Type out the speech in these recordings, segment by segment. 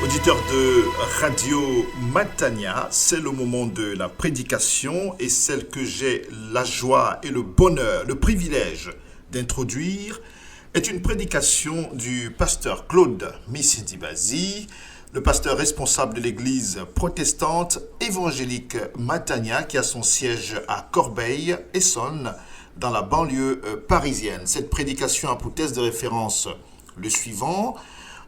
Auditeurs de Radio Matania, c'est le moment de la prédication et celle que j'ai la joie et le bonheur, le privilège d'introduire est une prédication du pasteur Claude Missidibazi, le pasteur responsable de l'église protestante évangélique Matania qui a son siège à Corbeil-Essonnes dans la banlieue parisienne. Cette prédication a pour texte de référence le suivant: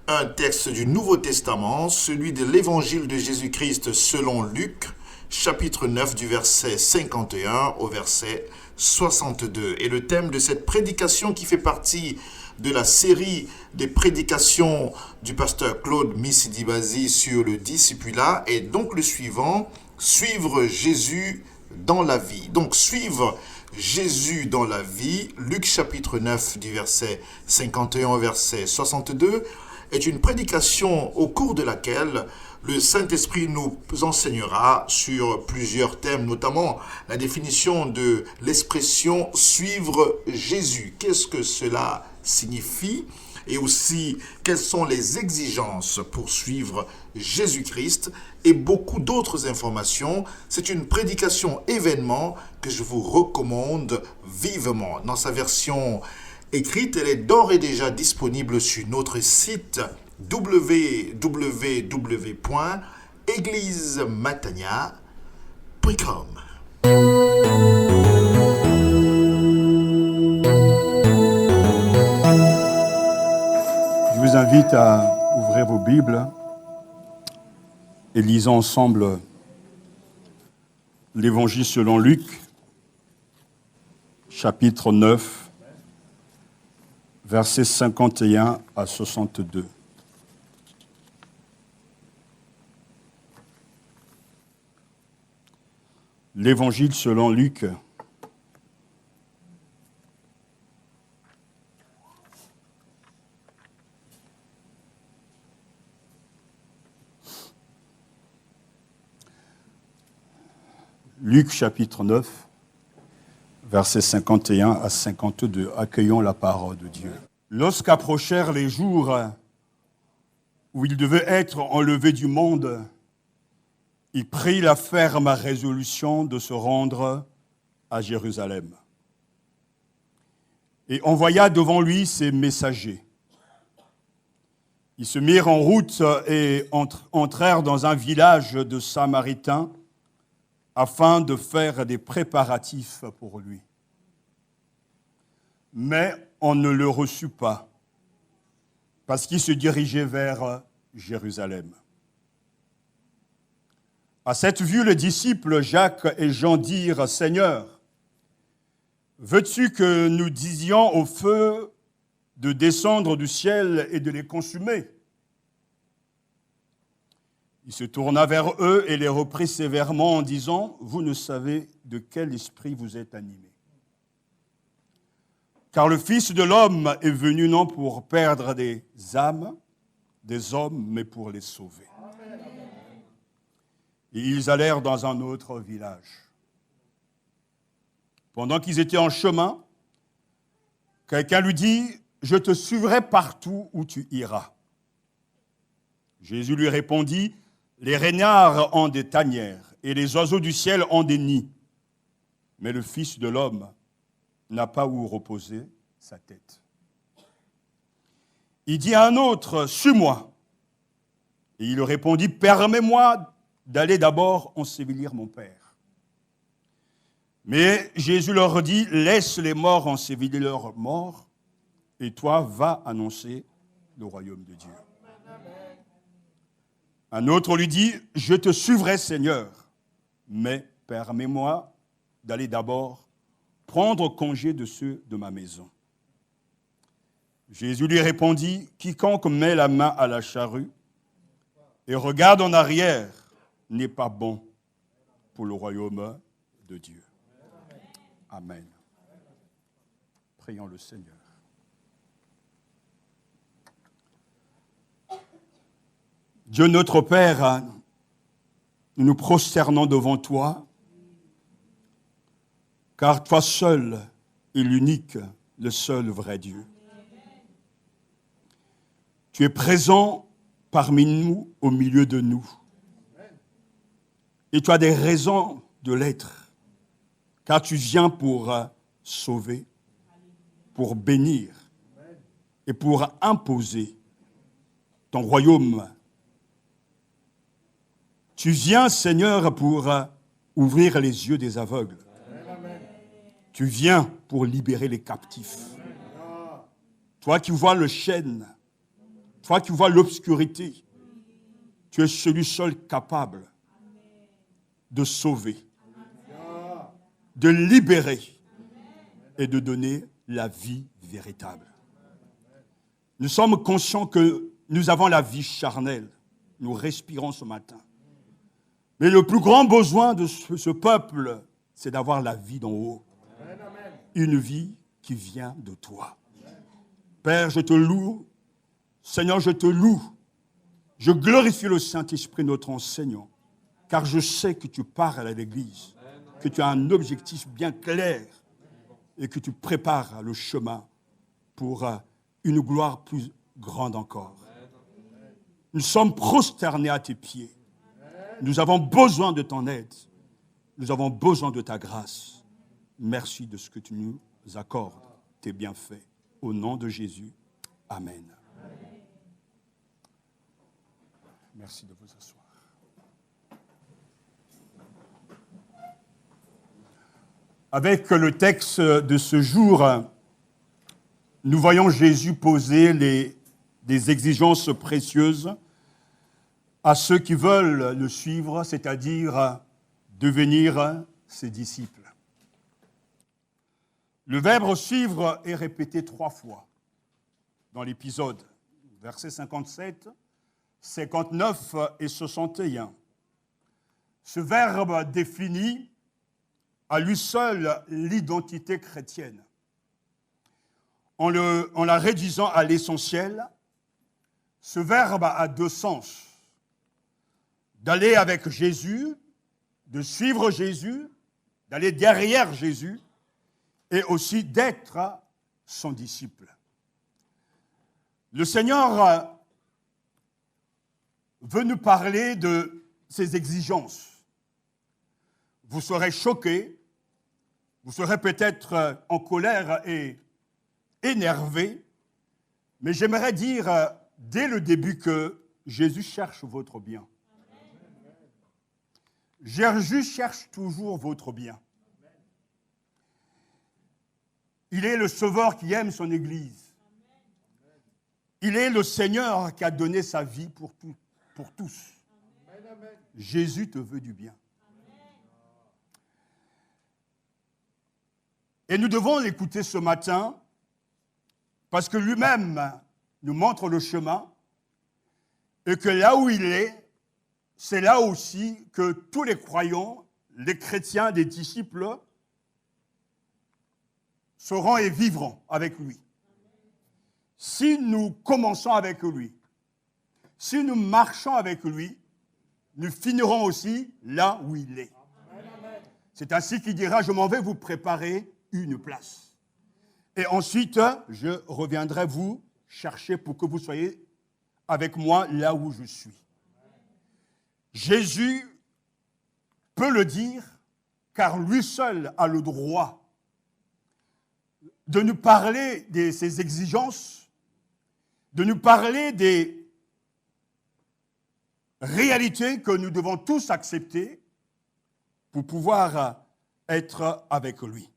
un texte du Nouveau Testament, celui de l'Évangile de Jésus-Christ selon Luc, chapitre 9 du verset 51 au verset 62. Et le thème de cette prédication qui fait partie de la série des prédications du pasteur Claude Missidibazi sur le discipulat est donc le suivant: suivre Jésus dans la vie. Donc suivre Jésus dans la vie, Luc chapitre 9 du verset 51 au verset 62, est une prédication au cours de laquelle le Saint-Esprit nous enseignera sur plusieurs thèmes, notamment la définition de l'expression « suivre Jésus ». Qu'est-ce que cela signifie? Et aussi, quelles sont les exigences pour suivre Jésus-Christ et beaucoup d'autres informations. C'est une prédication événement que je vous recommande vivement. Dans sa version écrite, elle est d'ores et déjà disponible sur notre site www.eglisematania.com. Je vous invite à ouvrir vos Bibles et lisons ensemble l'Évangile selon Luc, chapitre 9, versets 51 à 62. L'Évangile selon Luc, chapitre 9, versets 51 à 52. Accueillons la parole de Dieu. Lorsqu'approchèrent les jours où il devait être enlevé du monde, il prit la ferme résolution de se rendre à Jérusalem et envoya devant lui ses messagers. Ils se mirent en route et entrèrent dans un village de Samaritains afin de faire des préparatifs pour lui. Mais on ne le reçut pas, parce qu'il se dirigeait vers Jérusalem. À cette vue, les disciples Jacques et Jean dirent: « Seigneur, veux-tu que nous disions au feu de descendre du ciel et de les consumer ?» Il se tourna vers eux et les reprit sévèrement en disant: « Vous ne savez de quel esprit vous êtes animés. Car le Fils de l'homme est venu non pour perdre des âmes, des hommes, mais pour les sauver. » Et ils allèrent dans un autre village. Pendant qu'ils étaient en chemin, quelqu'un lui dit: « Je te suivrai partout où tu iras. » Jésus lui répondit: « Les renards ont des tanières et les oiseaux du ciel ont des nids, mais le Fils de l'homme n'a pas où reposer sa tête. » Il dit à un autre: « Suis-moi. » Et il répondit: « Permets-moi d'aller d'abord ensevelir mon Père. » Mais Jésus leur dit: « Laisse les morts ensevelir leurs morts, et toi, va annoncer le royaume de Dieu. » Un autre lui dit: « Je te suivrai, Seigneur, mais permets-moi d'aller d'abord prendre congé de ceux de ma maison. » Jésus lui répondit: « Quiconque met la main à la charrue et regarde en arrière n'est pas bon pour le royaume de Dieu. » Amen. Prions le Seigneur. Dieu notre Père, nous nous prosternons devant toi, car toi seul est l'unique, le seul vrai Dieu. Tu es présent parmi nous, au milieu de nous. Et tu as des raisons de l'être, car tu viens pour sauver, pour bénir et pour imposer ton royaume. Tu viens, Seigneur, pour ouvrir les yeux des aveugles. Tu viens pour libérer les captifs. Toi qui vois le chêne, toi qui vois l'obscurité, tu es celui seul capable de sauver, de libérer et de donner la vie véritable. Nous sommes conscients que nous avons la vie charnelle. Nous respirons ce matin. Mais le plus grand besoin de ce peuple, c'est d'avoir la vie d'en haut. Une vie qui vient de toi. Père, je te loue. Seigneur, je te loue. Je glorifie le Saint-Esprit, notre enseignant, car je sais que tu parles à l'Église, que tu as un objectif bien clair et que tu prépares le chemin pour une gloire plus grande encore. Nous sommes prosternés à tes pieds. Nous avons besoin de ton aide. Nous avons besoin de ta grâce. Merci de ce que tu nous accordes, tes bienfaits. Au nom de Jésus, Amen. Merci de vous asseoir. Avec le texte de ce jour, nous voyons Jésus poser des exigences précieuses à ceux qui veulent le suivre, c'est-à-dire devenir ses disciples. Le verbe suivre est répété 3 fois dans l'épisode, versets 57, 59 et 61. Ce verbe définit à lui seul l'identité chrétienne. En la réduisant à l'essentiel, ce verbe a 2 sens. D'aller avec Jésus, de suivre Jésus, d'aller derrière Jésus, et aussi d'être son disciple. Le Seigneur veut nous parler de ses exigences. Vous serez choqués, vous serez peut-être en colère et énervés, mais j'aimerais dire dès le début que Jésus cherche votre bien. Jésus cherche toujours votre bien. Il est le Sauveur qui aime son Église. Il est le Seigneur qui a donné sa vie pour tous. Jésus te veut du bien. Et nous devons l'écouter ce matin parce que lui-même nous montre le chemin et que là où il est, c'est là aussi que tous les croyants, les chrétiens, les disciples, seront et vivront avec lui. Si nous commençons avec lui, si nous marchons avec lui, nous finirons aussi là où il est. C'est ainsi qu'il dira, je m'en vais vous préparer une place. Et ensuite, je reviendrai vous chercher pour que vous soyez avec moi là où je suis. Jésus peut le dire, car lui seul a le droit de nous parler de ses exigences, de nous parler des réalités que nous devons tous accepter pour pouvoir être avec lui.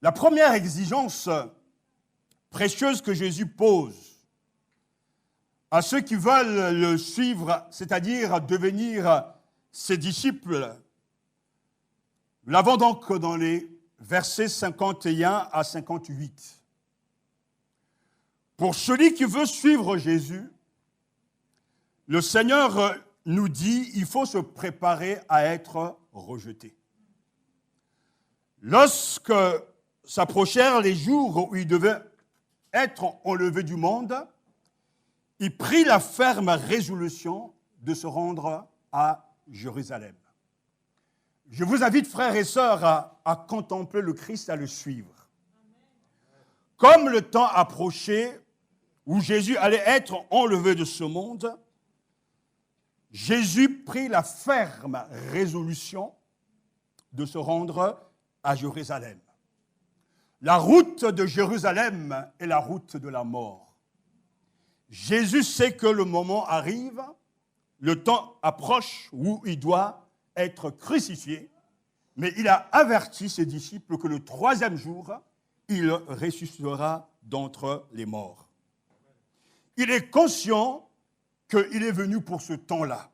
La première exigence précieuse que Jésus pose à ceux qui veulent le suivre, c'est-à-dire devenir ses disciples, nous l'avons donc dans les versets 51 à 58. Pour celui qui veut suivre Jésus, le Seigneur nous dit qu'il faut se préparer à être rejeté. Lorsque s'approchèrent les jours où il devait être enlevé du monde, il prit la ferme résolution de se rendre à Jérusalem. Je vous invite, frères et sœurs, à contempler le Christ, à le suivre. Comme le temps approchait où Jésus allait être enlevé de ce monde, Jésus prit la ferme résolution de se rendre à Jérusalem. La route de Jérusalem est la route de la mort. Jésus sait que le moment arrive, le temps approche où il doit être crucifié, mais il a averti ses disciples que le troisième jour, il ressuscitera d'entre les morts. Il est conscient qu'il est venu pour ce temps-là.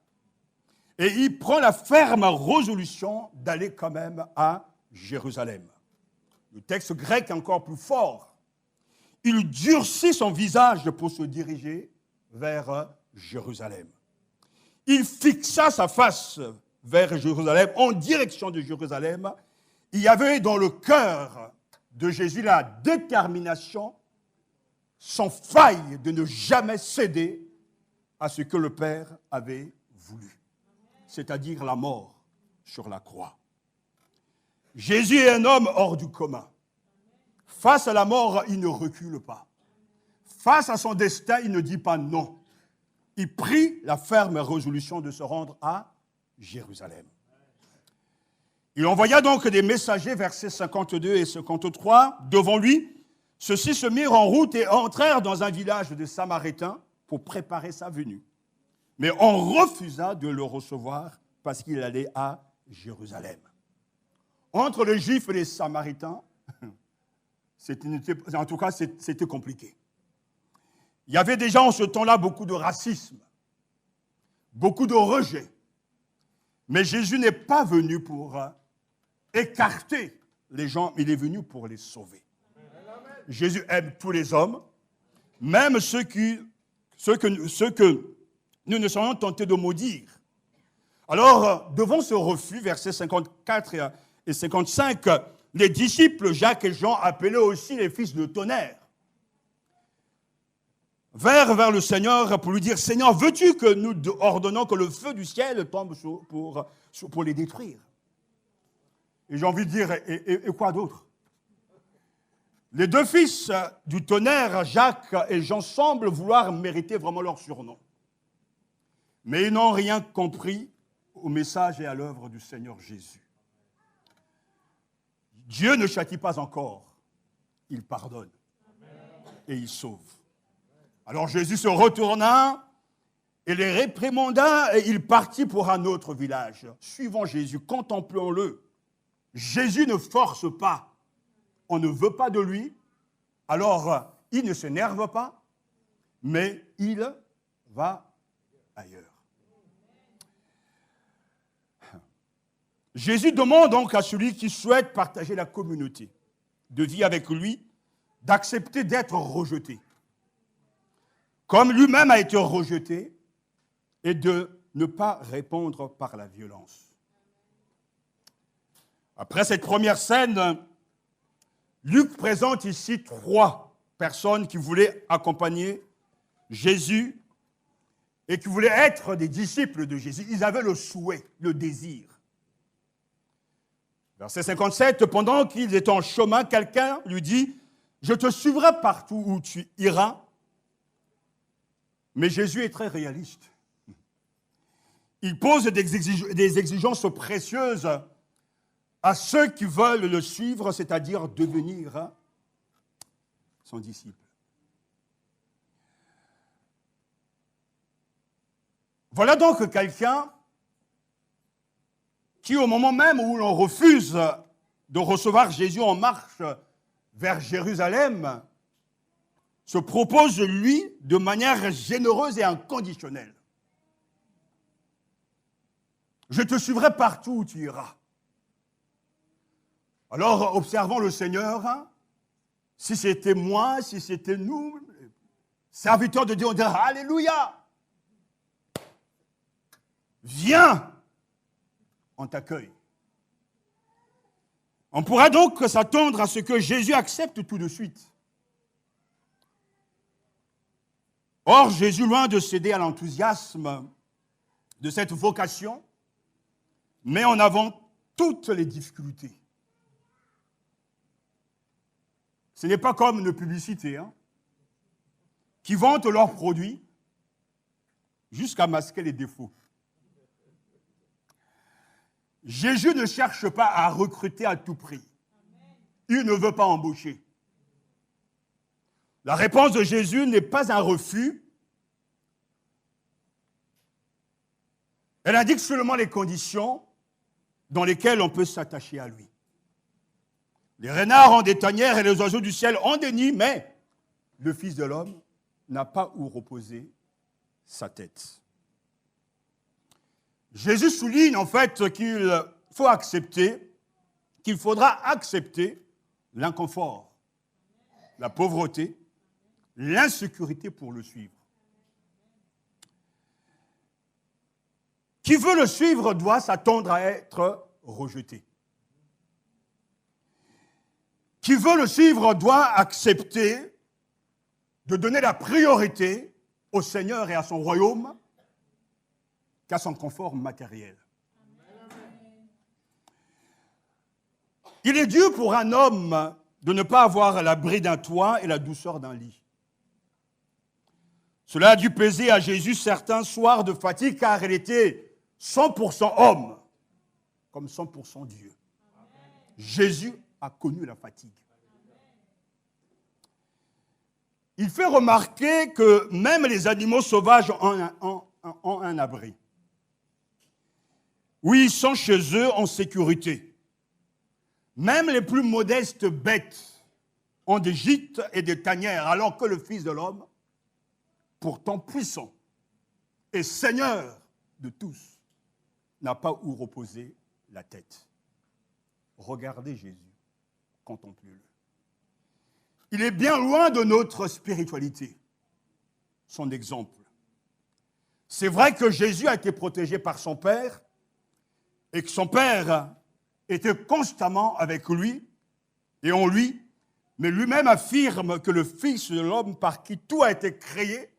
Et il prend la ferme résolution d'aller quand même à Jérusalem. Le texte grec est encore plus fort. Il durcit son visage pour se diriger vers Jérusalem. Il fixa sa face vers Jérusalem, en direction de Jérusalem. Il y avait dans le cœur de Jésus la détermination sans faille de ne jamais céder à ce que le Père avait voulu, c'est-à-dire la mort sur la croix. Jésus est un homme hors du commun. Face à la mort, il ne recule pas. Face à son destin, il ne dit pas non. Il prit la ferme résolution de se rendre à Jérusalem. Il envoya donc des messagers, versets 52 et 53, devant lui. Ceux-ci se mirent en route et entrèrent dans un village de Samaritains pour préparer sa venue. Mais on refusa de le recevoir parce qu'il allait à Jérusalem. Entre les Juifs et les Samaritains, c'était compliqué. Il y avait déjà en ce temps-là beaucoup de racisme, beaucoup de rejet. Mais Jésus n'est pas venu pour écarter les gens, il est venu pour les sauver. Jésus aime tous les hommes, même ceux que nous ne serions tentés de maudire. Alors, devant ce refus, versets 54 et 55, les disciples Jacques et Jean, appelés aussi les fils de tonnerre, vers le Seigneur pour lui dire « Seigneur, veux-tu que nous ordonnons que le feu du ciel tombe pour les détruire ?» Et j'ai envie de dire, et quoi d'autre? Les deux fils du tonnerre, Jacques et Jean, semblent vouloir mériter vraiment leur surnom. Mais ils n'ont rien compris au message et à l'œuvre du Seigneur Jésus. Dieu ne châtie pas encore, il pardonne et il sauve. Alors Jésus se retourna et les réprimanda et il partit pour un autre village. Suivons Jésus, contemplons-le. Jésus ne force pas. On ne veut pas de lui, alors il ne s'énerve pas, mais il va ailleurs. Jésus demande donc à celui qui souhaite partager la communauté de vie avec lui d'accepter d'être rejeté, comme lui-même a été rejeté, et de ne pas répondre par la violence. Après cette première scène, Luc présente ici 3 personnes qui voulaient accompagner Jésus et qui voulaient être des disciples de Jésus. Ils avaient le souhait, le désir. Verset 57, pendant qu'ils étaient en chemin, quelqu'un lui dit « Je te suivrai partout où tu iras. » Mais Jésus est très réaliste. Il pose des exigences précieuses à ceux qui veulent le suivre, c'est-à-dire devenir son disciple. Voilà donc quelqu'un qui, au moment même où l'on refuse de recevoir Jésus en marche vers Jérusalem, se propose, lui, de manière généreuse et inconditionnelle. Je te suivrai partout où tu iras. Alors, observons le Seigneur. Si c'était moi, si c'était nous, serviteurs de Dieu, on dirait « Alléluia ! Viens !» On t'accueille. On pourra donc s'attendre à ce que Jésus accepte tout de suite. Or, Jésus, loin de céder à l'enthousiasme de cette vocation, met en avant toutes les difficultés. Ce n'est pas comme une publicité, qui vantent leurs produits jusqu'à masquer les défauts. Jésus ne cherche pas à recruter à tout prix. Il ne veut pas embaucher. La réponse de Jésus n'est pas un refus. Elle indique seulement les conditions dans lesquelles on peut s'attacher à lui. Les renards ont des tanières et les oiseaux du ciel ont des nids, mais le Fils de l'homme n'a pas où reposer sa tête. Jésus souligne en fait qu'il faudra accepter l'inconfort, la pauvreté, l'insécurité pour le suivre. Qui veut le suivre doit s'attendre à être rejeté. Qui veut le suivre doit accepter de donner la priorité au Seigneur et à son royaume qu'à son confort matériel. Il est dur pour un homme de ne pas avoir l'abri d'un toit et la douceur d'un lit. Cela a dû peser à Jésus certains soirs de fatigue car il était 100% homme, comme 100% Dieu. Jésus a connu la fatigue. Il fait remarquer que même les animaux sauvages ont un abri. Oui, ils sont chez eux en sécurité. Même les plus modestes bêtes ont des gîtes et des tanières, alors que le Fils de l'homme, pourtant puissant et Seigneur de tous, n'a pas où reposer la tête. Regardez Jésus, contemplez-le. Il est bien loin de notre spiritualité, son exemple. C'est vrai que Jésus a été protégé par son Père et que son Père était constamment avec lui et en lui, mais lui-même affirme que le Fils de l'homme par qui tout a été créé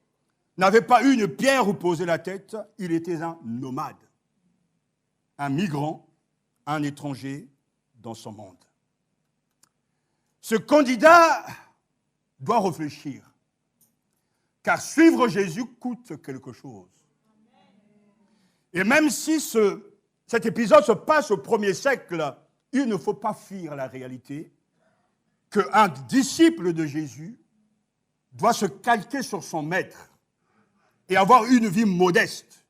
n'avait pas eu une pierre où poser la tête, il était un nomade, un migrant, un étranger dans son monde. Ce candidat doit réfléchir, car suivre Jésus coûte quelque chose. Et même si cet épisode se passe au 1er siècle, il ne faut pas fuir la réalité qu'un disciple de Jésus doit se calquer sur son maître et avoir une vie modeste.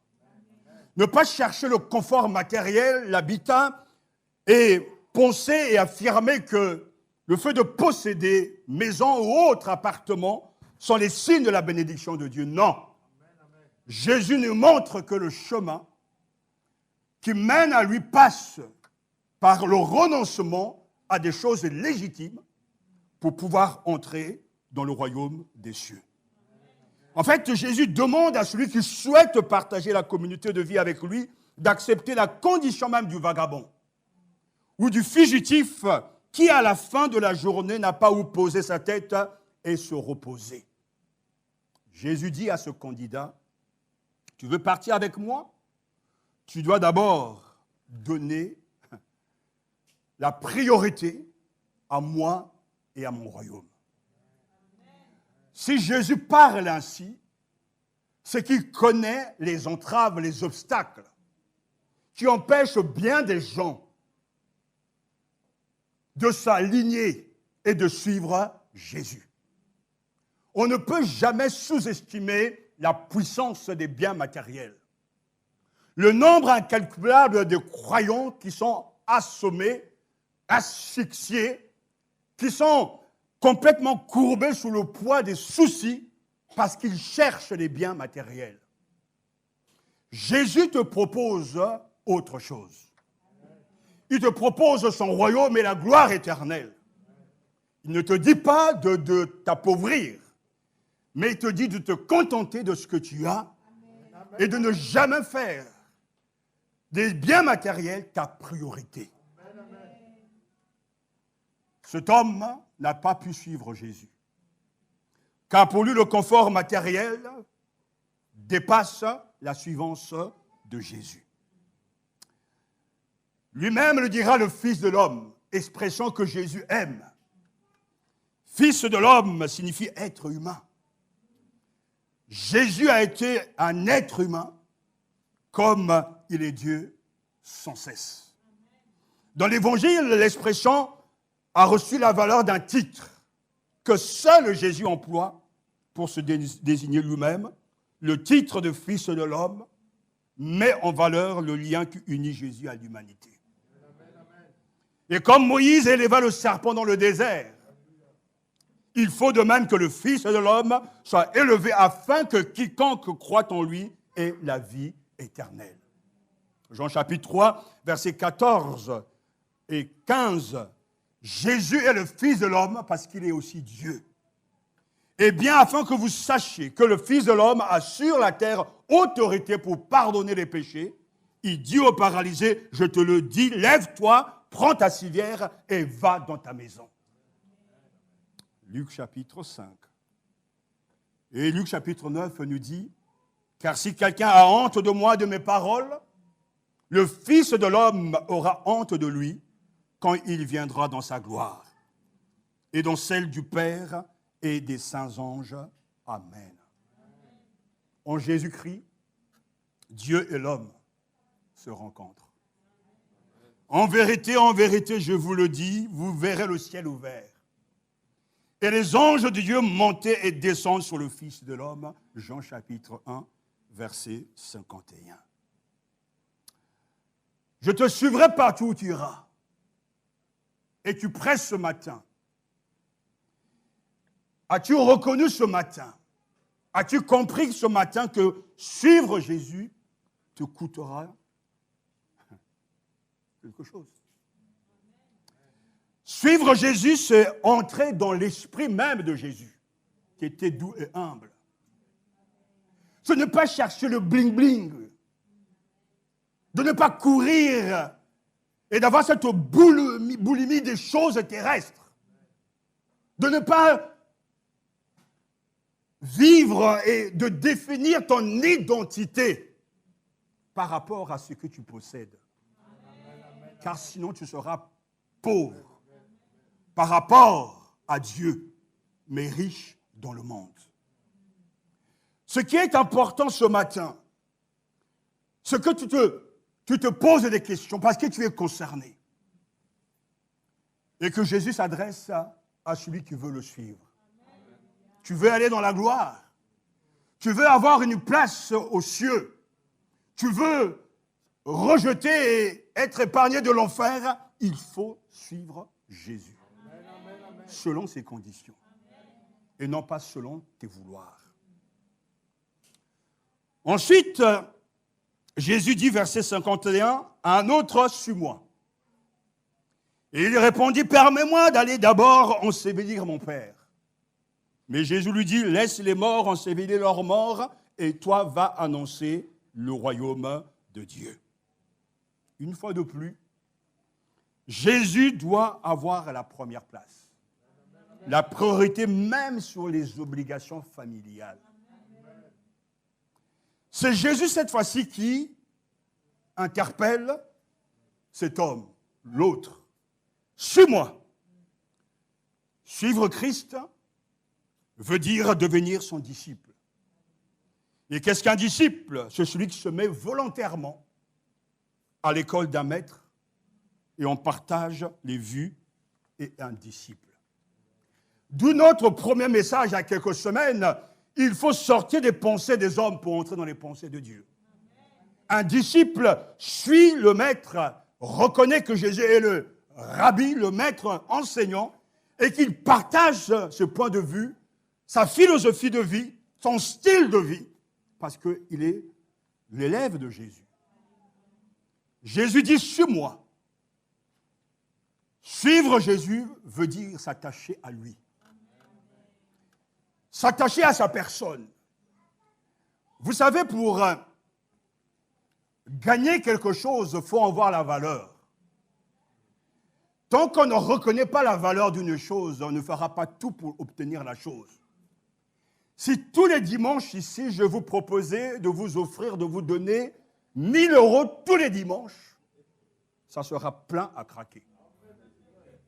Ne pas chercher le confort matériel, l'habitat, et penser et affirmer que le fait de posséder maison ou autre appartement sont les signes de la bénédiction de Dieu. Non. Jésus nous montre que le chemin qui mène à lui passe par le renoncement à des choses légitimes pour pouvoir entrer dans le royaume des cieux. En fait, Jésus demande à celui qui souhaite partager la communauté de vie avec lui d'accepter la condition même du vagabond ou du fugitif qui, à la fin de la journée, n'a pas où poser sa tête et se reposer. Jésus dit à ce candidat, « Tu veux partir avec moi ? Tu dois d'abord donner la priorité à moi et à mon royaume. » Si Jésus parle ainsi, c'est qu'il connaît les entraves, les obstacles qui empêchent bien des gens de s'aligner et de suivre Jésus. On ne peut jamais sous-estimer la puissance des biens matériels. Le nombre incalculable de croyants qui sont assommés, asphyxiés, qui sont complètement courbés sous le poids des soucis parce qu'ils cherchent les biens matériels. Jésus te propose autre chose. Il te propose son royaume et la gloire éternelle. Il ne te dit pas de t'appauvrir, mais il te dit de te contenter de ce que tu as et de ne jamais faire des biens matériels ta priorité. Cet homme n'a pas pu suivre Jésus, car pour lui le confort matériel dépasse la suivance de Jésus. Lui-même le dira le Fils de l'homme, expression que Jésus aime. Fils de l'homme signifie être humain. Jésus a été un être humain comme il est Dieu sans cesse. Dans l'Évangile, l'expression a reçu la valeur d'un titre que seul Jésus emploie pour se désigner lui-même. Le titre de Fils de l'homme met en valeur le lien qui unit Jésus à l'humanité. Et comme Moïse éleva le serpent dans le désert, il faut de même que le Fils de l'homme soit élevé afin que quiconque croit en lui ait la vie éternelle. Jean chapitre 3, versets 14 et 15. Jésus est le Fils de l'homme parce qu'il est aussi Dieu. Eh bien, afin que vous sachiez que le Fils de l'homme a sur la terre autorité pour pardonner les péchés, il dit au paralysé, je te le dis, lève-toi, prends ta civière et va dans ta maison. Luc chapitre 5. Et Luc chapitre 9 nous dit, car si quelqu'un a honte de moi, de mes paroles, le Fils de l'homme aura honte de lui quand il viendra dans sa gloire et dans celle du Père et des saints anges. Amen. En Jésus-Christ, Dieu et l'homme se rencontrent. En vérité, je vous le dis, vous verrez le ciel ouvert. Et les anges de Dieu montaient et descendent sur le Fils de l'homme. Jean chapitre 1, verset 51. Je te suivrai partout où tu iras. Et tu prêches ce matin. As-tu reconnu ce matin? As-tu compris ce matin que suivre Jésus te coûtera quelque chose? Suivre Jésus, c'est entrer dans l'esprit même de Jésus, qui était doux et humble. Ce n'est pas chercher le bling-bling, de ne pas courir et d'avoir cette boulimie des choses terrestres, de ne pas vivre et de définir ton identité par rapport à ce que tu possèdes. Car sinon tu seras pauvre par rapport à Dieu, mais riche dans le monde. Ce qui est important ce matin, c'est que tu te poses des questions parce que tu es concerné. Et que Jésus s'adresse à celui qui veut le suivre. Tu veux aller dans la gloire. Tu veux avoir une place aux cieux. Tu veux rejeter et être épargné de l'enfer. Il faut suivre Jésus. Selon ses conditions. Et non pas selon tes vouloirs. Ensuite, Jésus dit, verset 51, à un autre, suis-moi. Et il répondit, permets-moi d'aller d'abord ensevelir mon Père. Mais Jésus lui dit, laisse les morts ensevelir leurs morts, et toi va annoncer le royaume de Dieu. Une fois de plus, Jésus doit avoir la première place. La priorité même sur les obligations familiales. C'est Jésus cette fois-ci qui interpelle cet homme, l'autre. Suis-moi. Suivre Christ veut dire devenir son disciple. Et qu'est-ce qu'un disciple? C'est celui qui se met volontairement à l'école d'un maître et on partage les vues et un disciple. D'où notre premier message il y a quelques semaines, il faut sortir des pensées des hommes pour entrer dans les pensées de Dieu. Un disciple suit le maître, reconnaît que Jésus est le rabbi, le maître enseignant, et qu'il partage ce point de vue, sa philosophie de vie, son style de vie, parce qu'il est l'élève de Jésus. Jésus dit, suis-moi. Suivre Jésus veut dire s'attacher à lui. S'attacher à sa personne. Vous savez, pour gagner quelque chose, il faut en voir la valeur. Tant qu'on ne reconnaît pas la valeur d'une chose, on ne fera pas tout pour obtenir la chose. Si tous les dimanches ici, je vous proposais de vous offrir, de vous donner 1 000 € tous les dimanches, ça sera plein à craquer.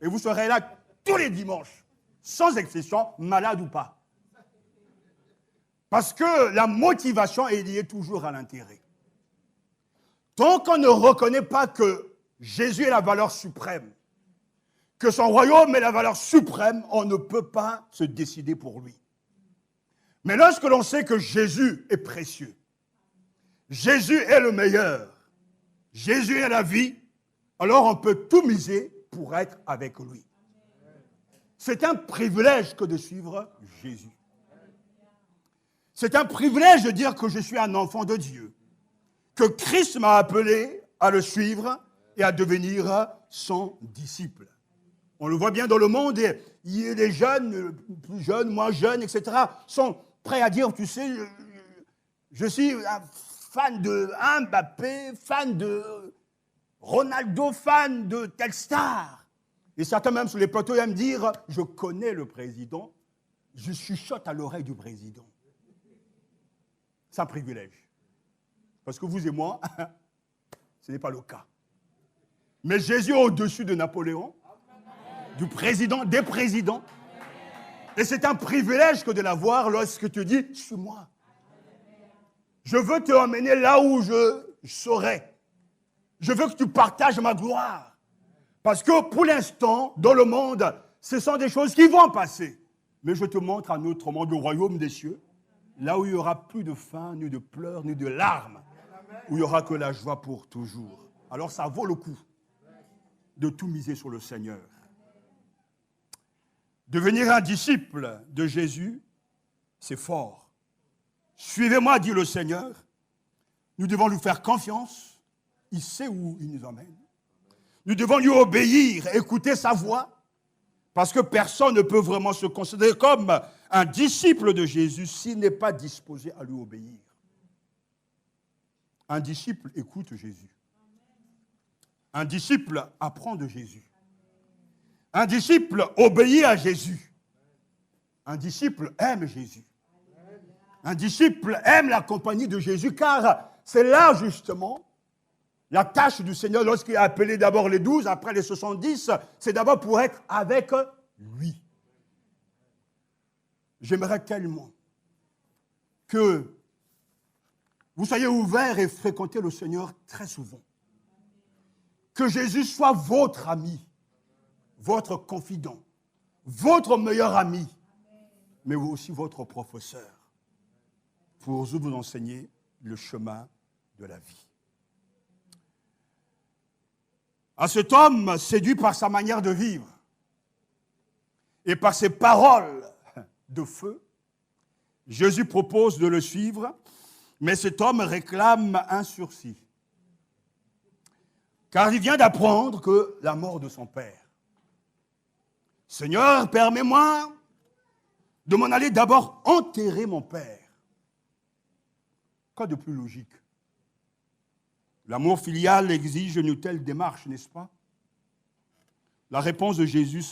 Et vous serez là tous les dimanches, sans exception, malade ou pas. Parce que la motivation est liée toujours à l'intérêt. Tant qu'on ne reconnaît pas que Jésus est la valeur suprême, que son royaume est la valeur suprême, on ne peut pas se décider pour lui. Mais lorsque l'on sait que Jésus est précieux, Jésus est le meilleur, Jésus est la vie, alors on peut tout miser pour être avec lui. C'est un privilège que de suivre Jésus. C'est un privilège de dire que je suis un enfant de Dieu, que Christ m'a appelé à le suivre et à devenir son disciple. On le voit bien dans le monde, les jeunes, plus jeunes, moins jeunes, etc., sont prêts à dire, tu sais, je suis un fan de Mbappé, fan de Ronaldo, fan de telle star. Et certains même sur les plateaux aiment dire, je connais le président, je chuchote à l'oreille du président. C'est un privilège. Parce que vous et moi, ce n'est pas le cas. Mais Jésus est au-dessus de Napoléon, du président, des présidents. Et c'est un privilège que de l'avoir lorsque tu dis, suis-moi. Je veux te emmener là où je serai. Je veux que tu partages ma gloire. Parce que pour l'instant, dans le monde, ce sont des choses qui vont passer. Mais je te montre un autre monde, le royaume des cieux, là où il n'y aura plus de faim, ni de pleurs, ni de larmes, où il n'y aura que la joie pour toujours. Alors ça vaut le coup de tout miser sur le Seigneur. Devenir un disciple de Jésus, c'est fort. Suivez-moi, dit le Seigneur. Nous devons lui faire confiance. Il sait où il nous emmène. Nous devons lui obéir, écouter sa voix, parce que personne ne peut vraiment se considérer comme un disciple de Jésus s'il n'est pas disposé à lui obéir. Un disciple écoute Jésus. Un disciple apprend de Jésus. Un disciple obéit à Jésus. Un disciple aime Jésus. Un disciple aime la compagnie de Jésus, car c'est là justement la tâche du Seigneur lorsqu'il a appelé d'abord les 12, après les 70, c'est d'abord pour être avec lui. J'aimerais tellement que vous soyez ouverts et fréquentez le Seigneur très souvent. Que Jésus soit votre ami, votre confident, votre meilleur ami, mais aussi votre professeur, pour vous enseigner le chemin de la vie. À cet homme séduit par sa manière de vivre et par ses paroles de feu, Jésus propose de le suivre, mais cet homme réclame un sursis, car il vient d'apprendre que la mort de son père. Seigneur, permets-moi de m'en aller d'abord enterrer mon père. Quoi de plus logique? L'amour filial exige une telle démarche, n'est-ce pas? La réponse de Jésus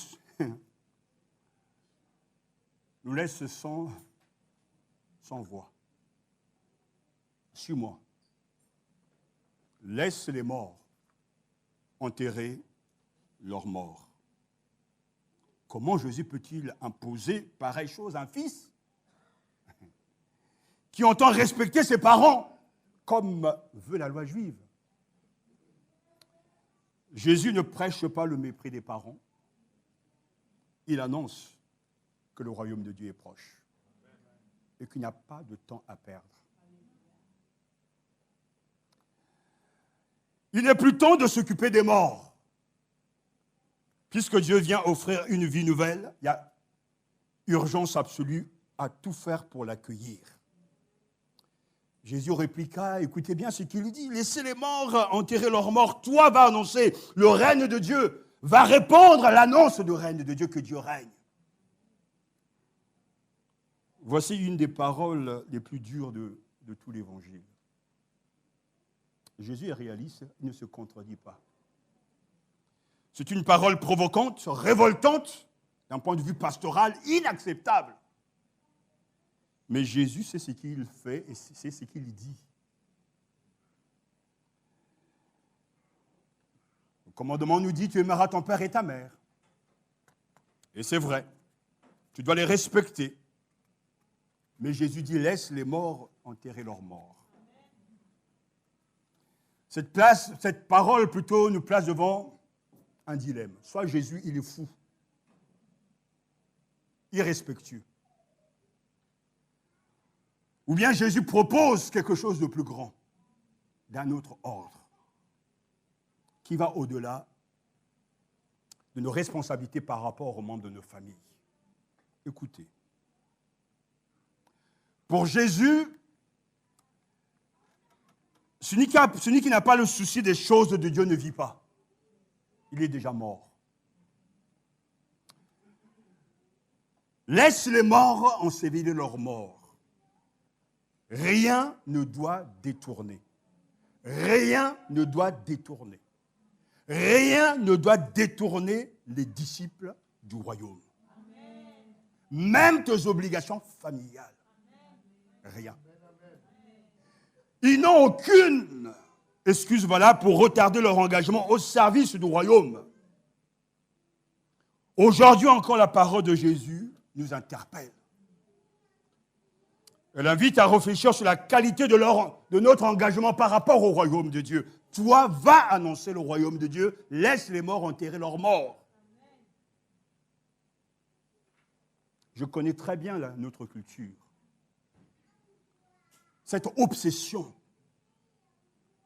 nous laisse sans voix. Suis-moi. Laisse les morts enterrer leurs morts. Comment Jésus peut-il imposer pareille chose à un fils qui entend respecter ses parents comme veut la loi juive? Jésus ne prêche pas le mépris des parents. Il annonce que le royaume de Dieu est proche et qu'il n'y a pas de temps à perdre. Il n'est plus temps de s'occuper des morts. Puisque Dieu vient offrir une vie nouvelle, il y a urgence absolue à tout faire pour l'accueillir. Jésus répliqua, écoutez bien ce qu'il dit, laissez les morts enterrer leurs morts, toi va annoncer le règne de Dieu, va répandre l'annonce du règne de Dieu, que Dieu règne. Voici une des paroles les plus dures de tout l'évangile. Jésus est réaliste, il ne se contredit pas. C'est une parole provocante, révoltante, d'un point de vue pastoral, inacceptable. Mais Jésus sait ce qu'il fait et c'est ce qu'il dit. Le commandement nous dit, tu aimeras ton père et ta mère. Et c'est vrai, tu dois les respecter. Mais Jésus dit, laisse les morts enterrer leurs morts. Cette parole plutôt nous place devant un dilemme. Soit Jésus, il est fou, irrespectueux. Ou bien Jésus propose quelque chose de plus grand, d'un autre ordre, qui va au-delà de nos responsabilités par rapport aux membres de nos familles. Écoutez. Pour Jésus, celui qui n'a pas le souci des choses de Dieu ne vit pas. Il est déjà mort. Laisse les morts ensevelir leurs morts. Rien ne doit détourner. Rien ne doit détourner. Rien ne doit détourner les disciples du royaume. Même tes obligations familiales. Rien. Ils n'ont aucune excuse valable pour retarder leur engagement au service du royaume. Aujourd'hui encore, la parole de Jésus nous interpelle. Elle invite à réfléchir sur la qualité de notre engagement par rapport au royaume de Dieu. Toi, va annoncer le royaume de Dieu, laisse les morts enterrer leurs morts. Je connais très bien notre culture. Cette obsession,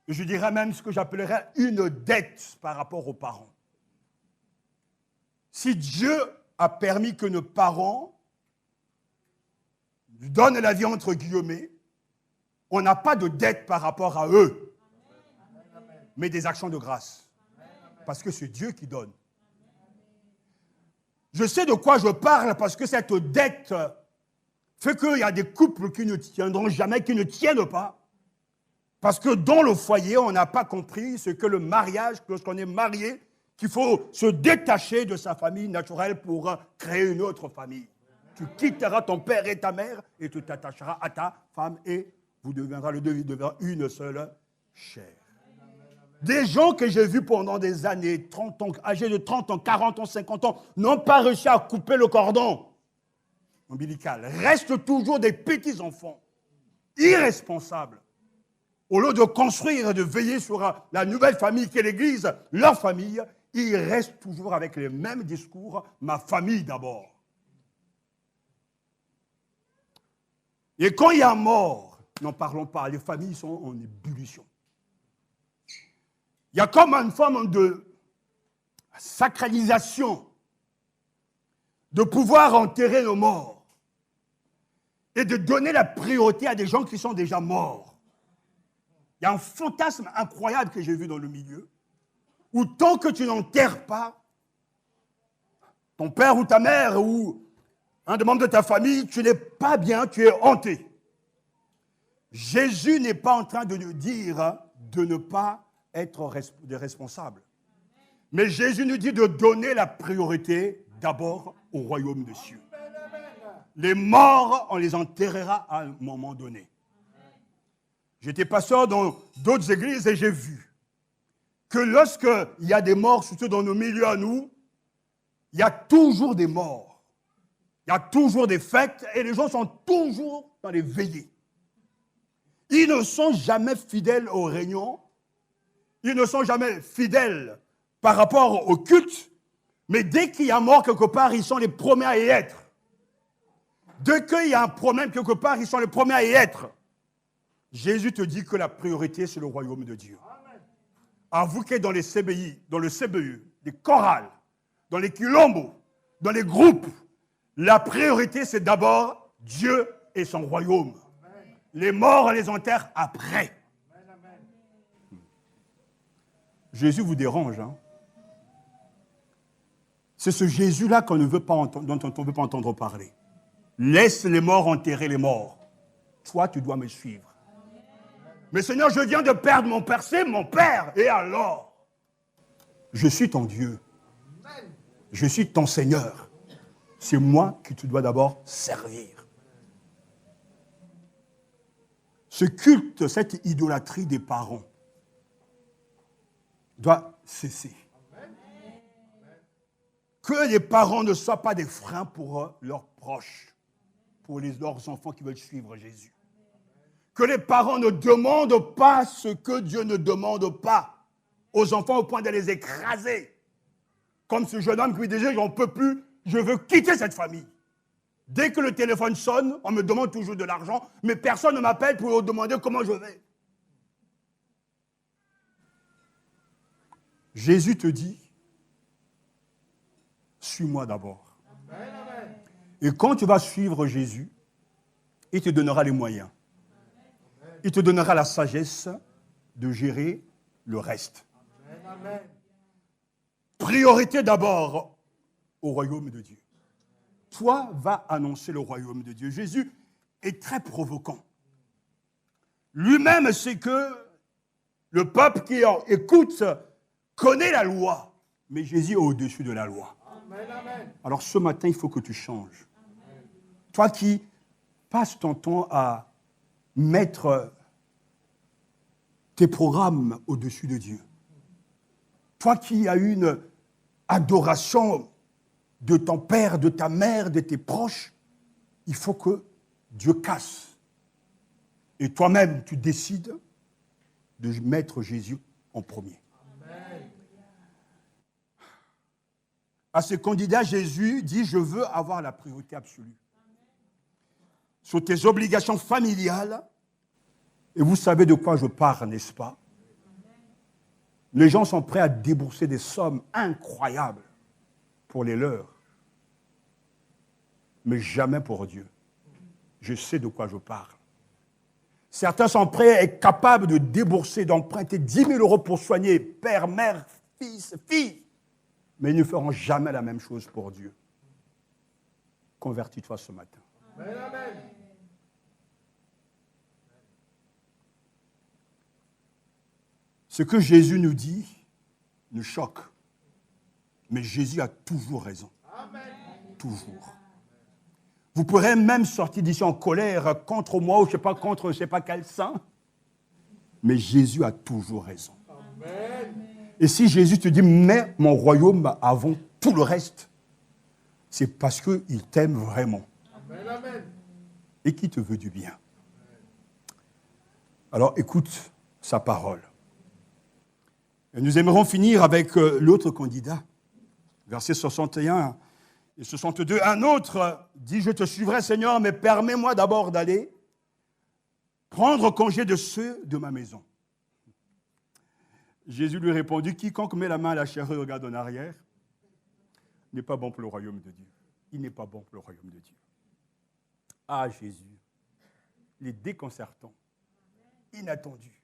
je dirais même ce que j'appellerais une dette par rapport aux parents. Si Dieu a permis que nos parents nous donnent la vie entre guillemets, on n'a pas de dette par rapport à eux, mais des actions de grâce. Parce que c'est Dieu qui donne. Je sais de quoi je parle parce que cette dette fait qu'il y a des couples qui ne tiendront jamais, qui ne tiennent pas. Parce que dans le foyer, on n'a pas compris ce que le mariage, lorsqu'on est marié, qu'il faut se détacher de sa famille naturelle pour créer une autre famille. Tu quitteras ton père et ta mère et tu t'attacheras à ta femme et vous deviendrez le deux, ils deviendront une seule chair. Des gens que j'ai vus pendant des années, 30 ans, âgés de 30 ans, 40 ans, 50 ans, n'ont pas réussi à couper le cordon ombilical. Restent toujours des petits-enfants, irresponsables. Au lieu de construire et de veiller sur la nouvelle famille qu'est l'Église, leur famille, ils restent toujours avec les mêmes discours, ma famille d'abord. Et quand il y a mort, n'en parlons pas, les familles sont en ébullition. Il y a comme une forme de sacralisation de pouvoir enterrer nos morts et de donner la priorité à des gens qui sont déjà morts. Il y a un fantasme incroyable que j'ai vu dans le milieu, où tant que tu n'enterres pas ton père ou ta mère ou un des membres de ta famille, tu n'es pas bien, tu es hanté. Jésus n'est pas en train de nous dire de ne pas être des responsables. Mais Jésus nous dit de donner la priorité d'abord au royaume des cieux. Les morts, on les enterrera à un moment donné. J'étais pasteur dans d'autres églises et j'ai vu que lorsqu'il y a des morts, surtout dans nos milieux à nous, il y a toujours des morts. Il y a toujours des fêtes et les gens sont toujours dans les veillées. Ils ne sont jamais fidèles aux réunions. Ils ne sont jamais fidèles par rapport au culte. Mais dès qu'il y a mort quelque part, ils sont les premiers à y être. Dès qu'il y a un problème quelque part, ils sont les premiers à y être. Jésus te dit que la priorité, c'est le royaume de Dieu. À vous qui êtes dans les CBI, dans le CBU, les chorales, dans les quilombos, dans les groupes, la priorité, c'est d'abord Dieu et son royaume. Les morts, on les enterre après. Jésus vous dérange, hein? C'est ce Jésus-là qu'on ne veut pas entendre, dont on ne veut pas entendre parler. Laisse les morts enterrer les morts. Toi, tu dois me suivre. Mais Seigneur, je viens de perdre mon père, c'est mon père. Et alors? Je suis ton Dieu. Je suis ton Seigneur. C'est moi que tu dois d'abord servir. ce culte, cette idolâtrie des parents doit cesser. Que les parents ne soient pas des freins pour leurs proches, pour leurs enfants qui veulent suivre Jésus. Que les parents ne demandent pas ce que Dieu ne demande pas aux enfants au point de les écraser. Comme ce jeune homme qui disait, j'en peux plus, je veux quitter cette famille. Dès que le téléphone sonne, on me demande toujours de l'argent, mais personne ne m'appelle pour me demander comment je vais. Jésus te dit, suis-moi d'abord. Et quand tu vas suivre Jésus, il te donnera les moyens. Il te donnera la sagesse de gérer le reste. Priorité d'abord au royaume de Dieu. Toi, va annoncer le royaume de Dieu. Jésus est très provoquant. Lui-même sait que le peuple qui écoute connaît la loi, mais Jésus est au-dessus de la loi. Alors ce matin, il faut que tu changes. Toi qui passes ton temps à mettre tes programmes au-dessus de Dieu. Toi qui as une adoration de ton père, de ta mère, de tes proches, il faut que Dieu casse. Et toi-même, tu décides de mettre Jésus en premier. Amen. À ce candidat, Jésus dit, je veux avoir la priorité absolue. Sur tes obligations familiales, et vous savez de quoi je parle, n'est-ce pas? Les gens sont prêts à débourser des sommes incroyables pour les leurs, mais jamais pour Dieu. Je sais de quoi je parle. Certains sont prêts et capables de débourser, d'emprunter 10 000 euros pour soigner père, mère, fils, fille, mais ils ne feront jamais la même chose pour Dieu. Convertis-toi ce matin. Amen. Ce que Jésus nous dit nous choque. Mais Jésus a toujours raison. Amen. Toujours. Vous pourrez même sortir d'ici en colère contre moi ou je ne sais pas contre je ne sais pas quel saint. Mais Jésus a toujours raison. Amen. Et si Jésus te dit, mets mon royaume avant tout le reste, c'est parce qu'il t'aime vraiment. Amen. Et qu'il te veut du bien. Alors écoute sa parole. Et nous aimerons finir avec l'autre candidat. Versets 61 et 62. Un autre dit, je te suivrai Seigneur, mais permets-moi d'abord d'aller prendre congé de ceux de ma maison. Jésus lui répondit, quiconque met la main à la charrue et regarde en arrière n'est pas bon pour le royaume de Dieu. Il n'est pas bon pour le royaume de Dieu. Ah Jésus, il est déconcertant, inattendu,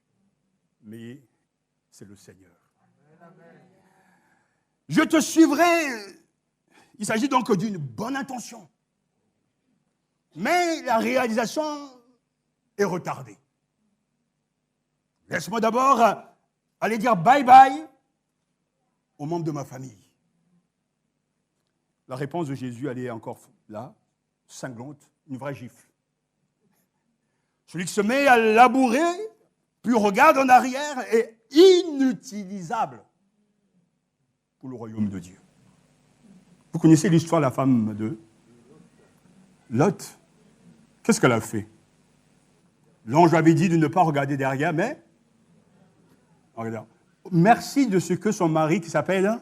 mais c'est le Seigneur. Je te suivrai. Il s'agit donc d'une bonne intention. Mais la réalisation est retardée. Laisse-moi d'abord aller dire bye-bye aux membres de ma famille. La réponse de Jésus, elle est encore là, cinglante, une vraie gifle. Celui qui se met à labourer, puis regarde en arrière, est inutilisable pour le royaume de Dieu. Vous connaissez l'histoire de la femme de Lot? Qu'est-ce qu'elle a fait? L'ange avait dit de ne pas regarder derrière, mais... Regarde. Merci de ce que son mari, qui s'appelle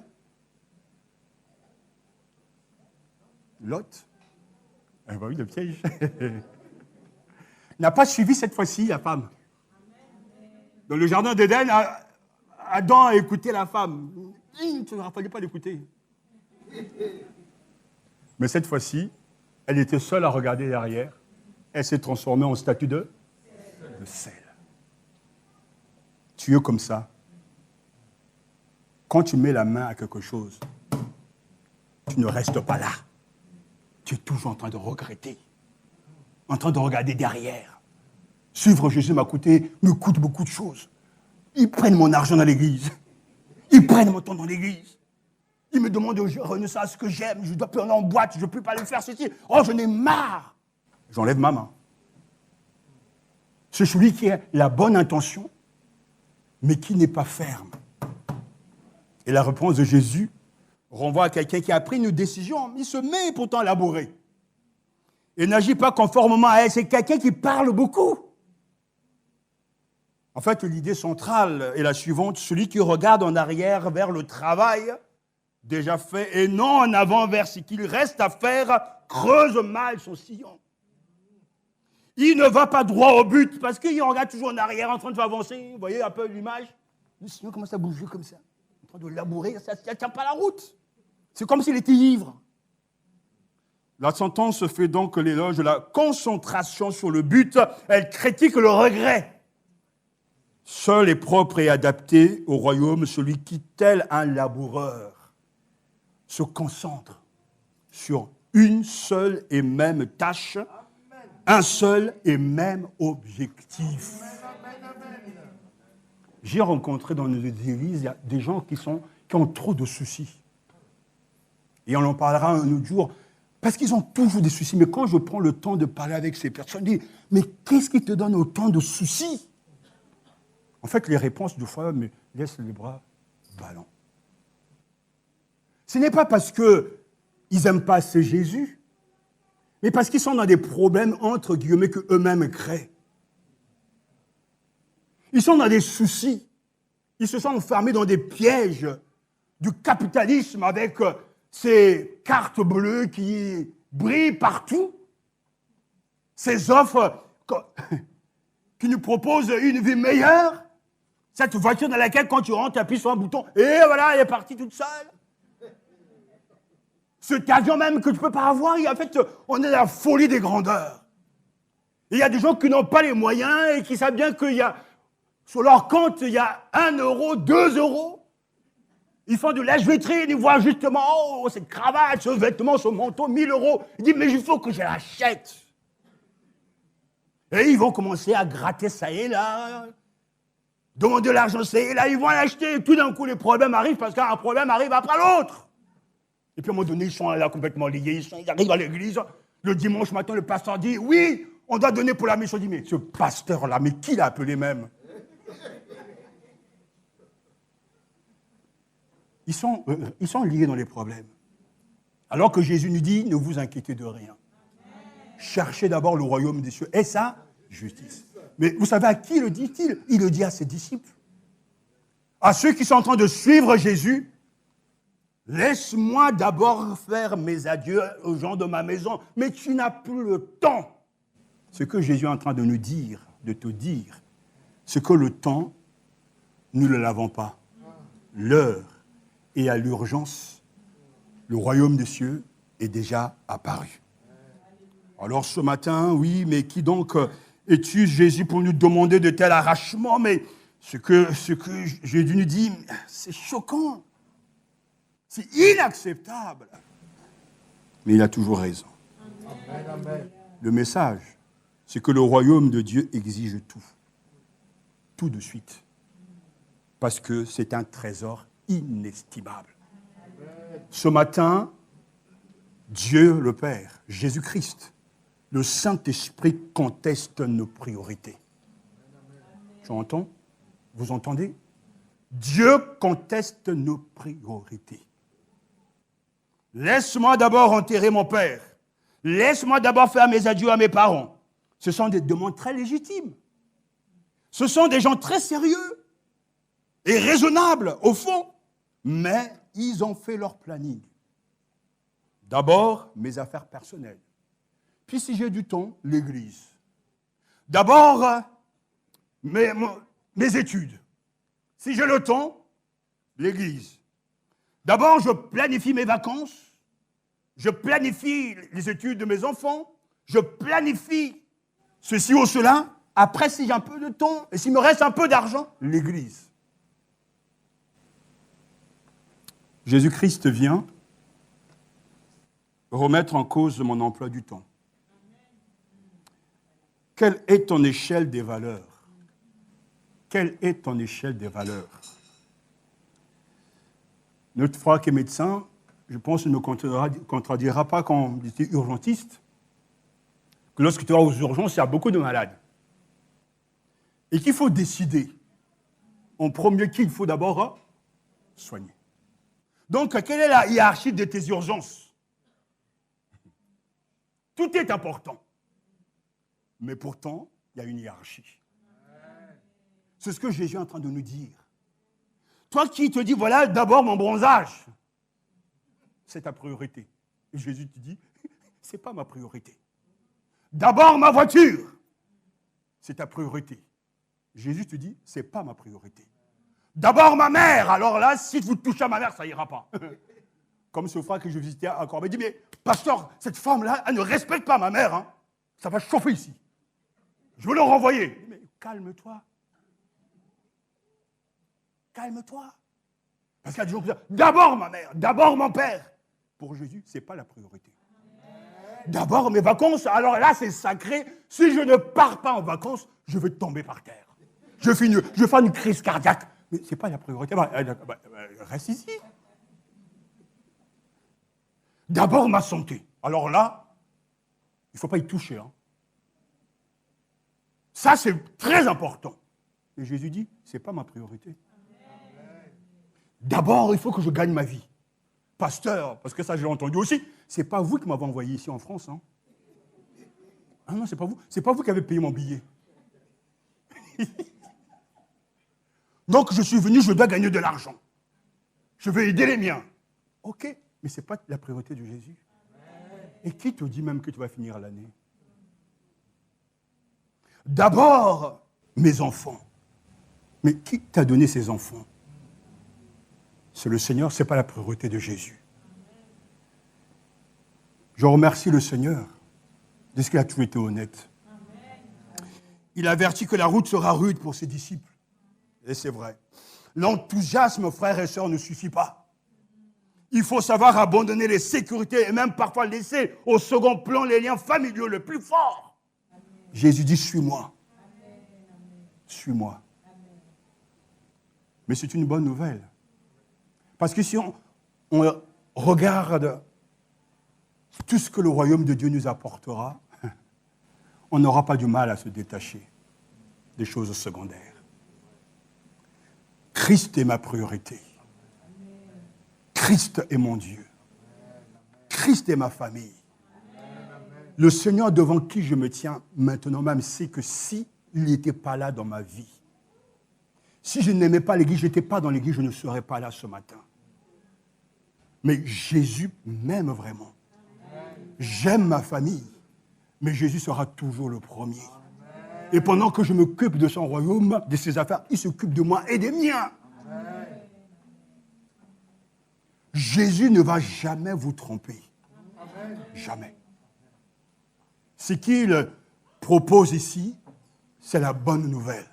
Lot, eh ben oui, le piège, n'a pas suivi cette fois-ci la femme. Dans le jardin d'Éden, Adam a écouté la femme. Il ne fallait pas l'écouter. Mais cette fois-ci, elle était seule à regarder derrière. Elle s'est transformée en statue de sel. Tu es comme ça. Quand tu mets la main à quelque chose, tu ne restes pas là. Tu es toujours en train de regretter, en train de regarder derrière. Suivre Jésus me coûte beaucoup de choses. Ils prennent mon argent dans l'église. Ils prennent mon temps dans l'église. Ils me demandent de renoncer à ce que j'aime. Je dois plus aller en boîte. Je ne peux pas aller faire ceci. Oh, j'en ai marre. J'enlève ma main. C'est celui qui a la bonne intention, mais qui n'est pas ferme. Et la réponse de Jésus renvoie à quelqu'un qui a pris une décision, il se met pourtant à labourer. Et n'agit pas conformément à elle. C'est quelqu'un qui parle beaucoup. En fait, l'idée centrale est la suivante. Celui qui regarde en arrière vers le travail déjà fait et non en avant vers ce qu'il reste à faire, creuse mal son sillon. Il ne va pas droit au but parce qu'il regarde toujours en arrière en train de avancer. Vous voyez un peu l'image? Le sillon commence à bouger comme ça. En train de labourer, ça ne tient pas la route. C'est comme s'il était ivre. La sentence fait donc l'éloge de la concentration sur le but. Elle critique le regret. Seul est propre et adapté au royaume celui qui, tel un laboureur, se concentre sur une seule et même tâche, un seul et même objectif. J'ai rencontré dans nos églises des gens qui ont trop de soucis. Et on en parlera un autre jour. Parce qu'ils ont toujours des soucis. Mais quand je prends le temps de parler avec ces personnes, je dis, mais qu'est-ce qui te donne autant de soucis? En fait, les réponses, des fois, me laissent les bras ballants. Ce n'est pas parce qu'ils n'aiment pas assez Jésus, mais parce qu'ils sont dans des problèmes, entre guillemets, qu'eux-mêmes créent. Ils sont dans des soucis. Ils se sont enfermés dans des pièges du capitalisme avec ces cartes bleues qui brillent partout, ces offres qui nous proposent une vie meilleure, cette voiture dans laquelle quand tu rentres, tu appuies sur un bouton, et voilà, elle est partie toute seule. Cet avion même que tu ne peux pas avoir, en fait, on est dans la folie des grandeurs. Et il y a des gens qui n'ont pas les moyens et qui savent bien qu'il y a, sur leur compte, il y a 1 euro, 2 euros. Ils font de lèche-vitrine, ils voient justement, oh, cette cravate, ce vêtement, ce manteau, 1 000 euros. Ils disent, mais il faut que je l'achète. Et ils vont commencer à gratter ça et là, demander de l'argent ça et là, ils vont l'acheter. Et tout d'un coup, les problèmes arrivent parce qu'un problème arrive après l'autre. Et puis à un moment donné, ils sont là complètement liés, ils arrivent à l'église. Le dimanche matin, le pasteur dit, oui, on doit donner pour la mission. Je dis, mais ce pasteur-là, mais qui l'a appelé même? Ils sont liés dans les problèmes. Alors que Jésus nous dit, ne vous inquiétez de rien. Cherchez d'abord le royaume des cieux et sa justice. Mais vous savez à qui le dit-il? Il le dit à ses disciples. À ceux qui sont en train de suivre Jésus. Laisse-moi d'abord faire mes adieux aux gens de ma maison. Mais tu n'as plus le temps. Ce que Jésus est en train de nous dire, de te dire, c'est que le temps, nous ne l'avons pas. L'heure et à l'urgence, le royaume des cieux est déjà apparu. Alors ce matin, oui, mais qui donc es-tu, Jésus, pour nous demander de tel arrachement? Mais ce que Jésus nous dit, c'est choquant. C'est inacceptable. Mais il a toujours raison. Amen. Le message, c'est que le royaume de Dieu exige tout. Tout de suite. Parce que c'est un trésor inestimable. Ce matin, Dieu le Père, Jésus-Christ, le Saint-Esprit conteste nos priorités. J'entends? Vous entendez? Dieu conteste nos priorités. Laisse-moi d'abord enterrer mon père. Laisse-moi d'abord faire mes adieux à mes parents. Ce sont des demandes très légitimes. Ce sont des gens très sérieux et raisonnables, au fond. Mais ils ont fait leur planning. D'abord, mes affaires personnelles. Puis, si j'ai du temps, l'église. D'abord, mes études. Si j'ai le temps, l'église. D'abord, je planifie mes vacances. Je planifie les études de mes enfants. Je planifie ceci ou cela. Après, si j'ai un peu de temps, et s'il me reste un peu d'argent, l'église. Jésus-Christ vient remettre en cause mon emploi du temps. Quelle est ton échelle des valeurs? Quelle est ton échelle des valeurs? Notre frère qui est médecin, je pense qu'il ne me contredira pas quand il était urgentiste, que lorsque tu vas aux urgences, il y a beaucoup de malades. et qu'il faut décider en premier qu'il faut d'abord soigner. Donc, quelle est la hiérarchie de tes urgences? Tout est important. Mais pourtant, il y a une hiérarchie. C'est ce que Jésus est en train de nous dire. Toi qui te dis, voilà, d'abord mon bronzage, c'est ta priorité. Et Jésus te dit, c'est pas ma priorité. D'abord ma voiture, c'est ta priorité. Jésus te dit, c'est pas ma priorité. D'abord ma mère, alors là, si vous touchez à ma mère, ça ira pas. Comme ce frère que je visitais à Corbeil, il dit, mais pasteur, cette femme-là, elle ne respecte pas ma mère, hein. Ça va chauffer ici. Je veux le renvoyer. Mais calme-toi. Calme-toi. Parce qu'il y a des gens qui disent, d'abord ma mère, d'abord mon père. Pour Jésus, ce n'est pas la priorité. D'abord mes vacances, alors là c'est sacré. Si je ne pars pas en vacances, je vais tomber par terre. Je vais faire une crise cardiaque. Mais ce n'est pas la priorité. Reste ici. D'abord ma santé. Alors là, il ne faut pas y toucher. Hein. Ça, c'est très important. Et Jésus dit, ce n'est pas ma priorité. D'abord, il faut que je gagne ma vie. Pasteur, parce que ça, j'ai entendu aussi, ce n'est pas vous qui m'avez envoyé ici en France. Hein. Ah non, ce n'est pas vous. Ce n'est pas vous qui avez payé mon billet. Donc, je suis venu, je dois gagner de l'argent. Je veux aider les miens. OK, mais ce n'est pas la priorité de Jésus. Et qui te dit même que tu vas finir l'année? D'abord, mes enfants. Mais qui t'a donné ces enfants? C'est le Seigneur, ce n'est pas la priorité de Jésus. Je remercie le Seigneur de ce qu'il a toujours été honnête. Il avertit que la route sera rude pour ses disciples. Et c'est vrai. L'enthousiasme, frères et sœurs, ne suffit pas. Il faut savoir abandonner les sécurités et même parfois laisser au second plan les liens familiaux les plus forts. Jésus dit, suis-moi. Suis-moi. Mais c'est une bonne nouvelle. Parce que si on regarde tout ce que le royaume de Dieu nous apportera, on n'aura pas du mal à se détacher des choses secondaires. Christ est ma priorité. Christ est mon Dieu. Christ est ma famille. Le Seigneur devant qui je me tiens maintenant même sait que s'il n'était pas là dans ma vie, si je n'aimais pas l'Église, je n'étais pas dans l'Église, je ne serais pas là ce matin. Mais Jésus m'aime vraiment. J'aime ma famille, mais Jésus sera toujours le premier. Et pendant que je m'occupe de son royaume, de ses affaires, il s'occupe de moi et des miens. Jésus ne va jamais vous tromper. Jamais. Ce qu'il propose ici, c'est la bonne nouvelle.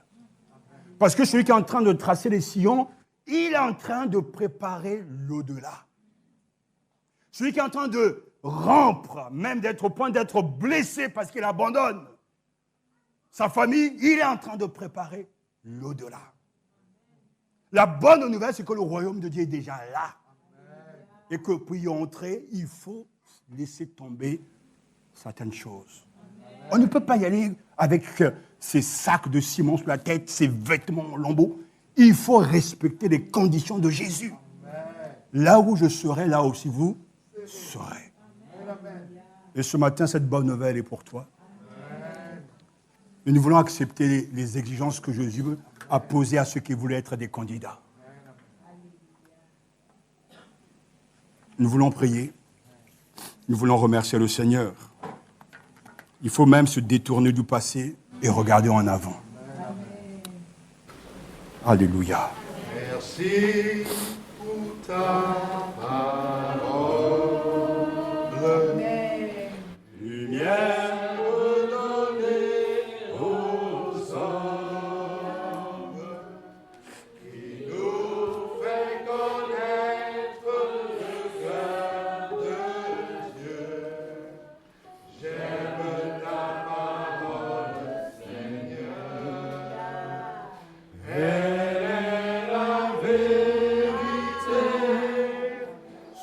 Parce que celui qui est en train de tracer les sillons, il est en train de préparer l'au-delà. Celui qui est en train de rompre, même d'être au point d'être blessé parce qu'il abandonne sa famille, il est en train de préparer l'au-delà. La bonne nouvelle, c'est que le royaume de Dieu est déjà là. Et que pour y entrer, il faut laisser tomber certaines choses. On ne peut pas y aller avec ses sacs de ciment sur la tête, ses vêtements en lambeaux. Il faut respecter les conditions de Jésus. Là où je serai, là aussi vous serez. Et ce matin, cette bonne nouvelle est pour toi. Et nous voulons accepter les exigences que Jésus a posées à ceux qui voulaient être des candidats. Nous voulons prier. Nous voulons remercier le Seigneur. Il faut même se détourner du passé et regarder en avant. Alléluia. Merci pour ta parole. Lumière.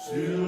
Sur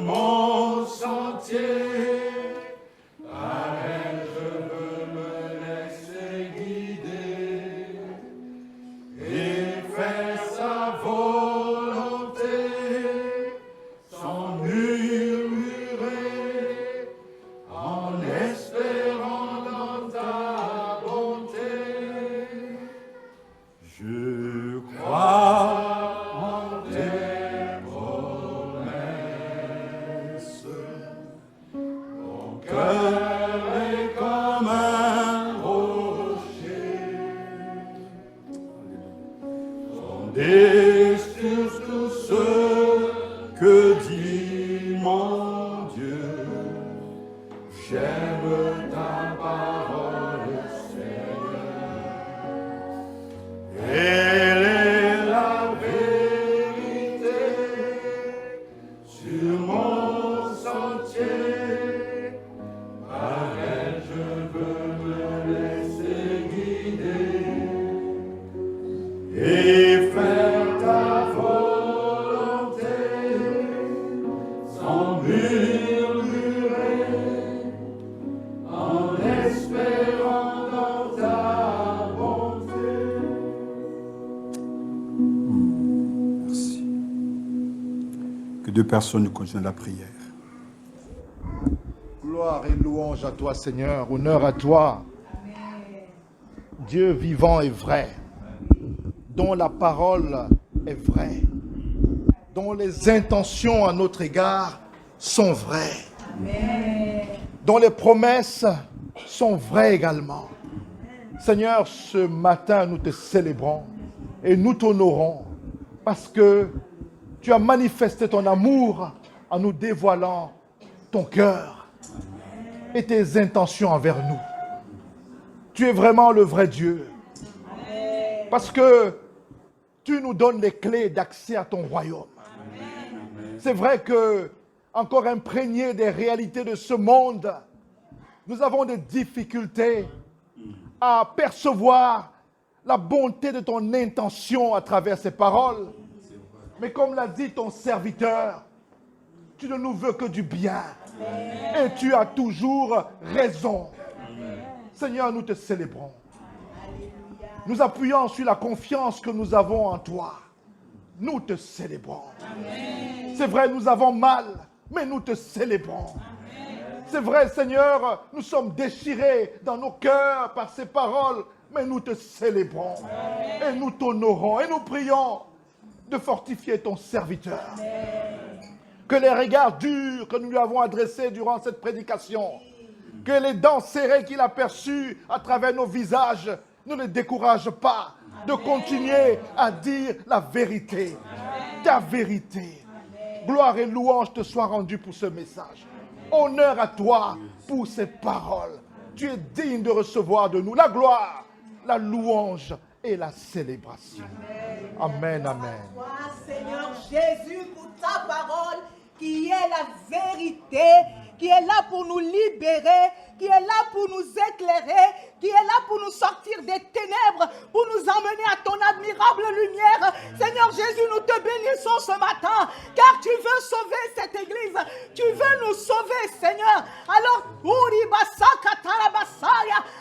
Elle est la vérité sur mon sentier. Par elle je veux me laisser guider et faire ta volonté sans murmurer, en espérant dans ta bonté. Merci. Que deux personnes nous continuent la prière. Gloire et louange à toi, Seigneur. Honneur à toi. Dieu vivant et vrai, dont la parole est vraie, dont les intentions à notre égard sont vraies, dont les promesses sont vraies également. Seigneur, ce matin, nous te célébrons et nous t'honorons parce que tu as manifesté ton amour en nous dévoilant ton cœur et tes intentions envers nous. Tu es vraiment le vrai Dieu. Parce que tu nous donnes les clés d'accès à ton royaume. C'est vrai que, encore imprégnés des réalités de ce monde, nous avons des difficultés à percevoir la bonté de ton intention à travers ces paroles. Mais comme l'a dit ton serviteur, tu ne nous veux que du bien. Et tu as toujours raison. Seigneur, nous te célébrons. Nous appuyons sur la confiance que nous avons en toi. Nous te célébrons. C'est vrai, nous avons mal, mais nous te célébrons. C'est vrai, Seigneur, nous sommes déchirés dans nos cœurs par ces paroles, mais nous te célébrons. Et nous t'honorons. Et nous prions de fortifier ton serviteur. Que les regards durs que nous lui avons adressés durant cette prédication, que les dents serrées qu'il a perçues à travers nos visages ne le découragent pas de continuer à dire la vérité, ta vérité. Gloire et louange te soient rendues pour ce message. Honneur à toi pour ces paroles. Tu es digne de recevoir de nous la gloire, la louange et la célébration. Amen, amen. Seigneur Jésus, pour ta parole qui est la vérité, qui est là pour nous libérer, qui est là pour nous éclairer, qui est là pour nous sortir des ténèbres, pour nous emmener à ton admirable lumière. Seigneur Jésus, nous te bénissons ce matin, car tu veux sauver cette église. Tu veux nous sauver, Seigneur. Alors,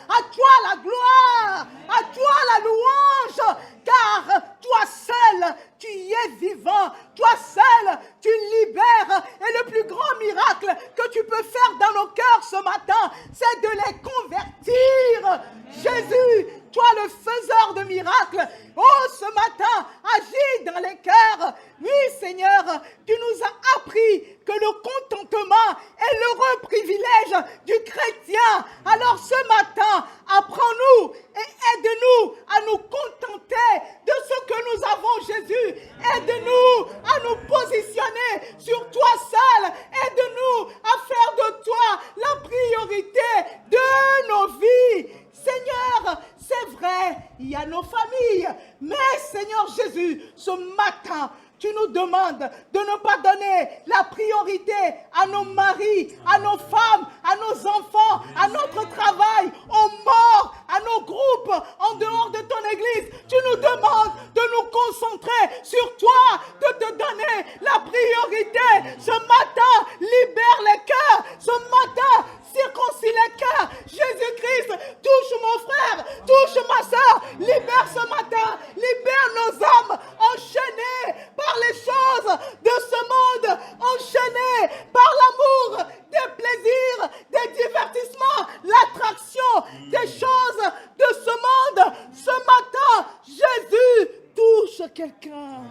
à toi la gloire, à toi la louange, car toi seul, tu y es vivant. Toi seul, tu libères. Et le plus grand miracle que tu peux faire dans nos cœurs ce matin, c'est de les convertir. Jésus, toi le faiseur de miracles, oh ce matin, agis dans les cœurs. Oui Seigneur, tu nous as appris que le contentement est l'heureux privilège du chrétien. Alors ce matin, apprends-nous et aide-nous à nous contenter de ce que nous avons, Jésus. Aide-nous à nous positionner sur toi seul. Aide-nous à faire de toi la priorité de nos vies. Seigneur, c'est vrai, il y a nos familles, mais Seigneur Jésus, ce matin, tu nous demandes de ne pas donner la priorité à nos maris, à nos femmes, à nos enfants, à notre travail, aux morts, à nos groupes en dehors de ton église. Tu nous demandes de nous concentrer sur toi, de te donner la priorité. Ce matin, libère les cœurs. Ce matin, circoncis les cœurs. Jésus-Christ, touche mon frère, touche ma soeur. Libère ce matin, libère nos âmes enchaînées par les choses de ce monde, enchaînées par l'amour, des plaisirs, des divertissements, l'attraction, des choses de ce monde. Ce matin, Jésus touche quelqu'un.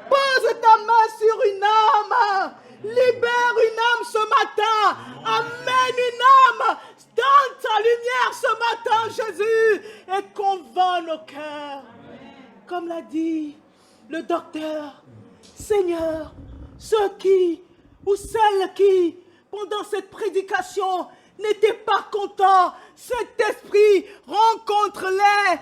Pose ta main sur une âme. Libère une âme ce matin. Amène une âme dans ta lumière ce matin, Jésus. Et convainc nos cœurs. Comme l'a dit le docteur, Seigneur, ceux qui, ou celles qui, pendant cette prédication, n'étaient pas contents. Saint-Esprit, rencontre-les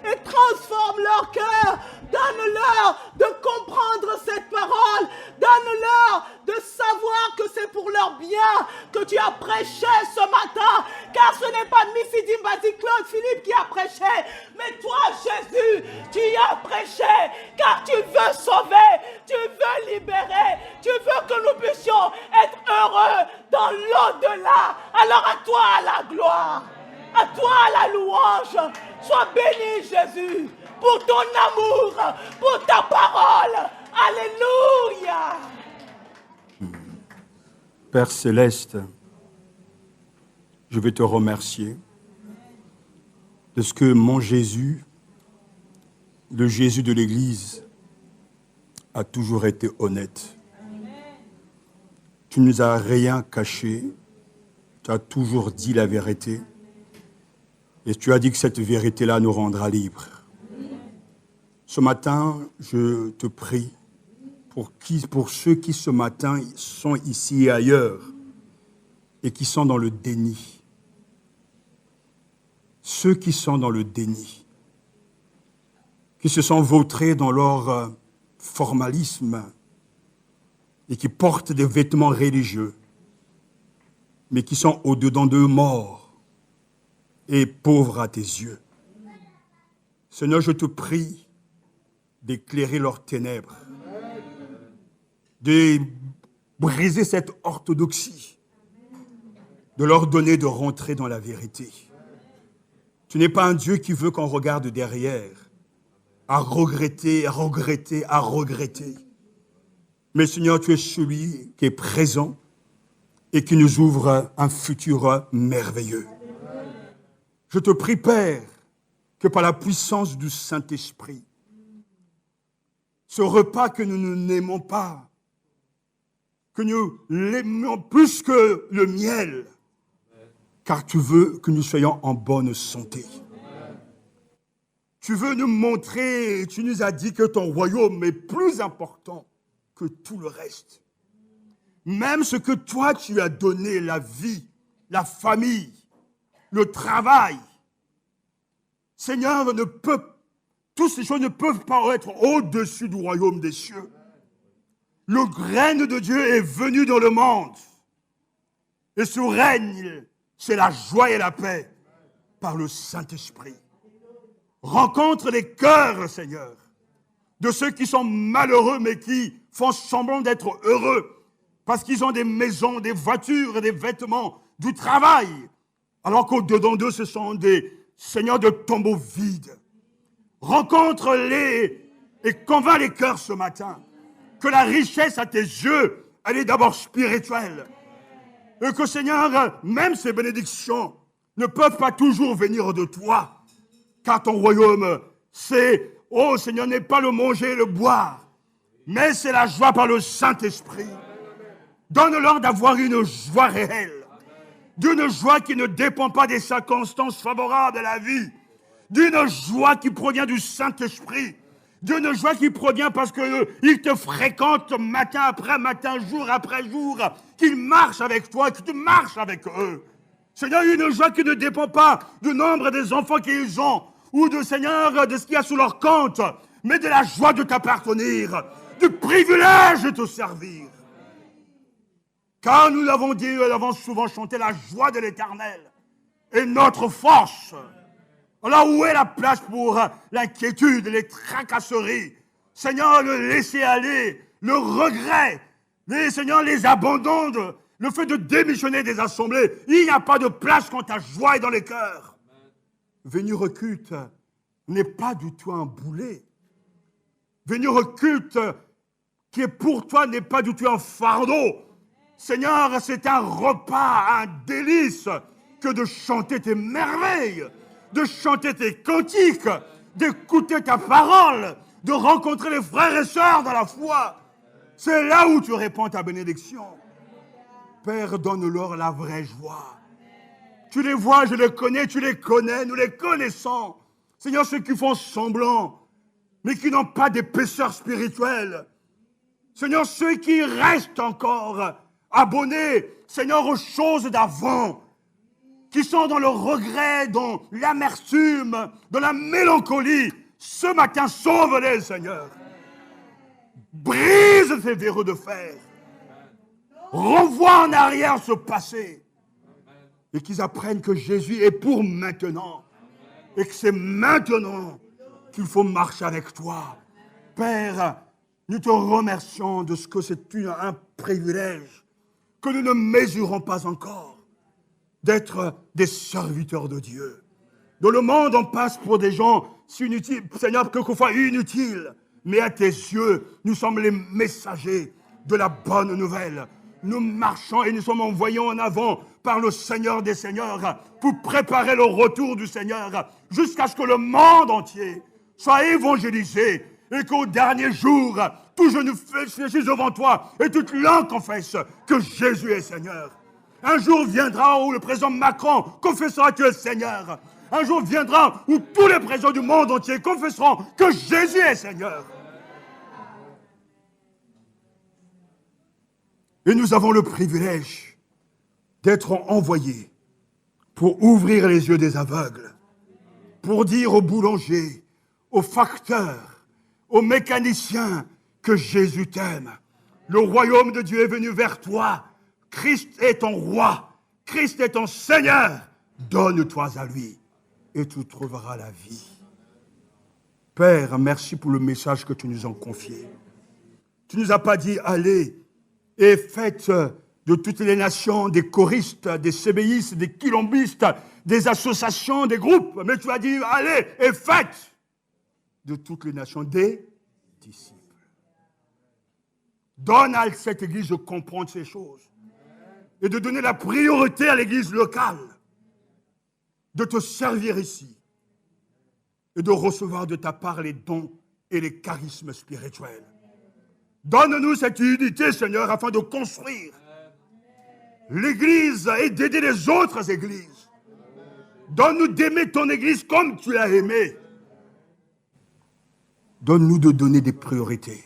et transforme leur cœur. Donne-leur de comprendre cette parole. Donne-leur de savoir que c'est pour leur bien que tu as prêché ce matin. Car ce n'est pas Missy Dimbasi Claude Philippe qui a prêché, mais toi, Jésus, tu y as prêché. Car tu veux sauver, tu veux libérer, tu veux que nous puissions être heureux dans l'au-delà. Alors à toi la gloire, à toi la louange. Sois béni, Jésus, pour ton amour, pour ta parole. Alléluia. Père céleste, je vais te remercier de ce que mon Jésus, le Jésus de l'Église, a toujours été honnête. Tu ne nous as rien caché, tu as toujours dit la vérité et tu as dit que cette vérité-là nous rendra libres. Ce matin, je te prie pour ceux qui ce matin sont ici et ailleurs et qui sont dans le déni. Ceux qui sont dans le déni, qui se sont vautrés dans leur formalisme et qui portent des vêtements religieux, mais qui sont au-dedans d'eux morts et pauvres à tes yeux. Seigneur, je te prie d'éclairer leurs ténèbres, de briser cette orthodoxie, de leur donner de rentrer dans la vérité. Tu n'es pas un Dieu qui veut qu'on regarde derrière, à regretter, à regretter, à regretter. Mais Seigneur, tu es celui qui est présent et qui nous ouvre un futur merveilleux. Je te prie, Père, que par la puissance du Saint-Esprit, ce repas que nous n'aimons pas, que nous l'aimions plus que le miel, car tu veux que nous soyons en bonne santé. Tu veux nous montrer, tu nous as dit que ton royaume est plus important que tout le reste. Même ce que toi tu as donné, la vie, la famille, le travail, Seigneur, toutes ces choses ne peuvent pas être au-dessus du royaume des cieux. Le règne de Dieu est venu dans le monde. Et ce règne, c'est la joie et la paix par le Saint-Esprit. Rencontre les cœurs, Seigneur, de ceux qui sont malheureux mais qui font semblant d'être heureux parce qu'ils ont des maisons, des voitures, des vêtements, du travail, alors qu'au-dedans d'eux, ce sont des seigneurs de tombeaux vides. Rencontre-les et convainc les cœurs ce matin que la richesse à tes yeux, elle est d'abord spirituelle. Et que, Seigneur, même ces bénédictions ne peuvent pas toujours venir de toi. Car ton royaume, c'est, oh Seigneur, n'est pas le manger et le boire, mais c'est la joie par le Saint-Esprit. Donne-leur d'avoir une joie réelle, d'une joie qui ne dépend pas des circonstances favorables de la vie, d'une joie qui provient du Saint-Esprit, d'une joie qui provient parce qu'ils te fréquentent matin après matin, jour après jour, qu'ils marchent avec toi, que tu marches avec eux. Seigneur, une joie qui ne dépend pas du nombre des enfants qu'ils ont, ou de Seigneur, de ce qu'il y a sous leur compte, mais de la joie de t'appartenir, du privilège de te servir. Car nous l'avons dit, nous l'avons souvent chanté, la joie de l'Éternel est notre force. Alors où est la place pour l'inquiétude, les tracasseries? Seigneur, le laisser aller, le regret, Seigneur, les abandons, le fait de démissionner des assemblées. Il n'y a pas de place quand ta joie est dans les cœurs. Venir au culte n'est pas du tout un boulet. Venir au culte qui est pour toi n'est pas du tout un fardeau. Seigneur, c'est un repas, un délice que de chanter tes merveilles, de chanter tes cantiques, d'écouter ta parole, de rencontrer les frères et sœurs dans la foi. C'est là où tu répands ta bénédiction. Père, donne-leur la vraie joie. Tu les vois, je les connais, tu les connais, nous les connaissons. Seigneur, ceux qui font semblant, mais qui n'ont pas d'épaisseur spirituelle. Seigneur, ceux qui restent encore abonnés, Seigneur, aux choses d'avant, qui sont dans le regret, dans l'amertume, dans la mélancolie. Ce matin, sauve-les, Seigneur. Brise ces verrous de fer. Renvoie en arrière ce passé. Et qu'ils apprennent que Jésus est pour maintenant. Et que c'est maintenant qu'il faut marcher avec toi. Père, nous te remercions de ce que c'est un privilège que nous ne mesurons pas encore, d'être des serviteurs de Dieu. Dans le monde, on passe pour des gens inutiles, Seigneur, quelquefois inutiles, mais à tes yeux, nous sommes les messagers de la bonne nouvelle. Nous marchons et nous sommes envoyés en avant par le Seigneur des Seigneurs pour préparer le retour du Seigneur jusqu'à ce que le monde entier soit évangélisé et qu'au dernier jour, tout genou fléchisse devant toi et toute langue confesse que Jésus est Seigneur. Un jour viendra où le président Macron confessera que tu es Seigneur. Un jour viendra où tous les présidents du monde entier confesseront que Jésus est Seigneur. Et nous avons le privilège d'être envoyés pour ouvrir les yeux des aveugles, pour dire aux boulangers, aux facteurs, aux mécaniciens que Jésus t'aime. Le royaume de Dieu est venu vers toi. Christ est ton roi. Christ est ton Seigneur. Donne-toi à lui et tu trouveras la vie. Père, merci pour le message que tu nous as confié. Tu ne nous as pas dit, allez et faites de toutes les nations des choristes, des sébéistes, des quilombistes, des associations, des groupes. Mais tu as dit, allez et faites de toutes les nations des disciples. Donne à cette église de comprendre ces choses et de donner la priorité à l'église locale, de te servir ici et de recevoir de ta part les dons et les charismes spirituels. Donne-nous cette unité, Seigneur, afin de construire l'Église et d'aider les autres églises. Donne-nous d'aimer ton Église comme tu l'as aimée. Donne-nous de donner des priorités.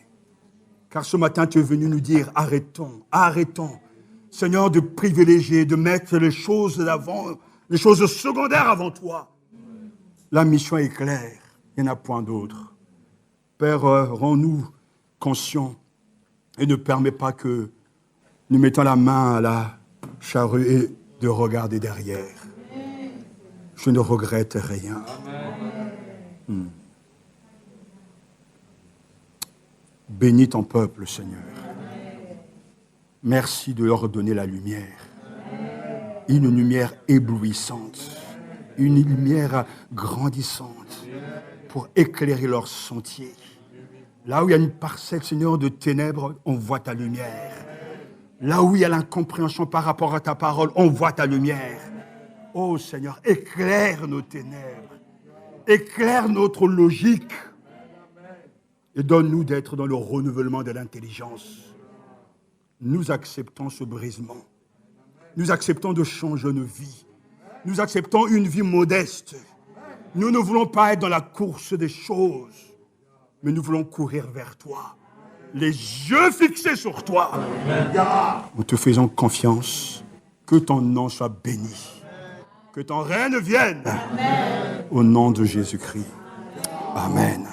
Car ce matin, tu es venu nous dire, arrêtons, Seigneur, de privilégier, de mettre les choses d'avant, les choses secondaires avant toi. La mission est claire, il n'y en a point d'autre. Père, rends-nous conscients et ne permets pas que nous mettons la main à la charrue et de regarder derrière. Je ne regrette rien. Bénis ton peuple, Seigneur. Merci de leur donner la lumière. Une lumière éblouissante, une lumière grandissante pour éclairer leur sentier. Là où il y a une parcelle, Seigneur, de ténèbres, on voit ta lumière. Là où il y a l'incompréhension par rapport à ta parole, on voit ta lumière. Oh Seigneur, éclaire nos ténèbres, éclaire notre logique et donne-nous d'être dans le renouvellement de l'intelligence. Nous acceptons ce brisement. Nous acceptons de changer nos vies. Nous acceptons une vie modeste. Nous ne voulons pas être dans la course des choses, mais nous voulons courir vers toi. Les yeux fixés sur toi. Nous te faisons confiance. Que ton nom soit béni. Que ton règne vienne. Amen. Au nom de Jésus-Christ. Amen.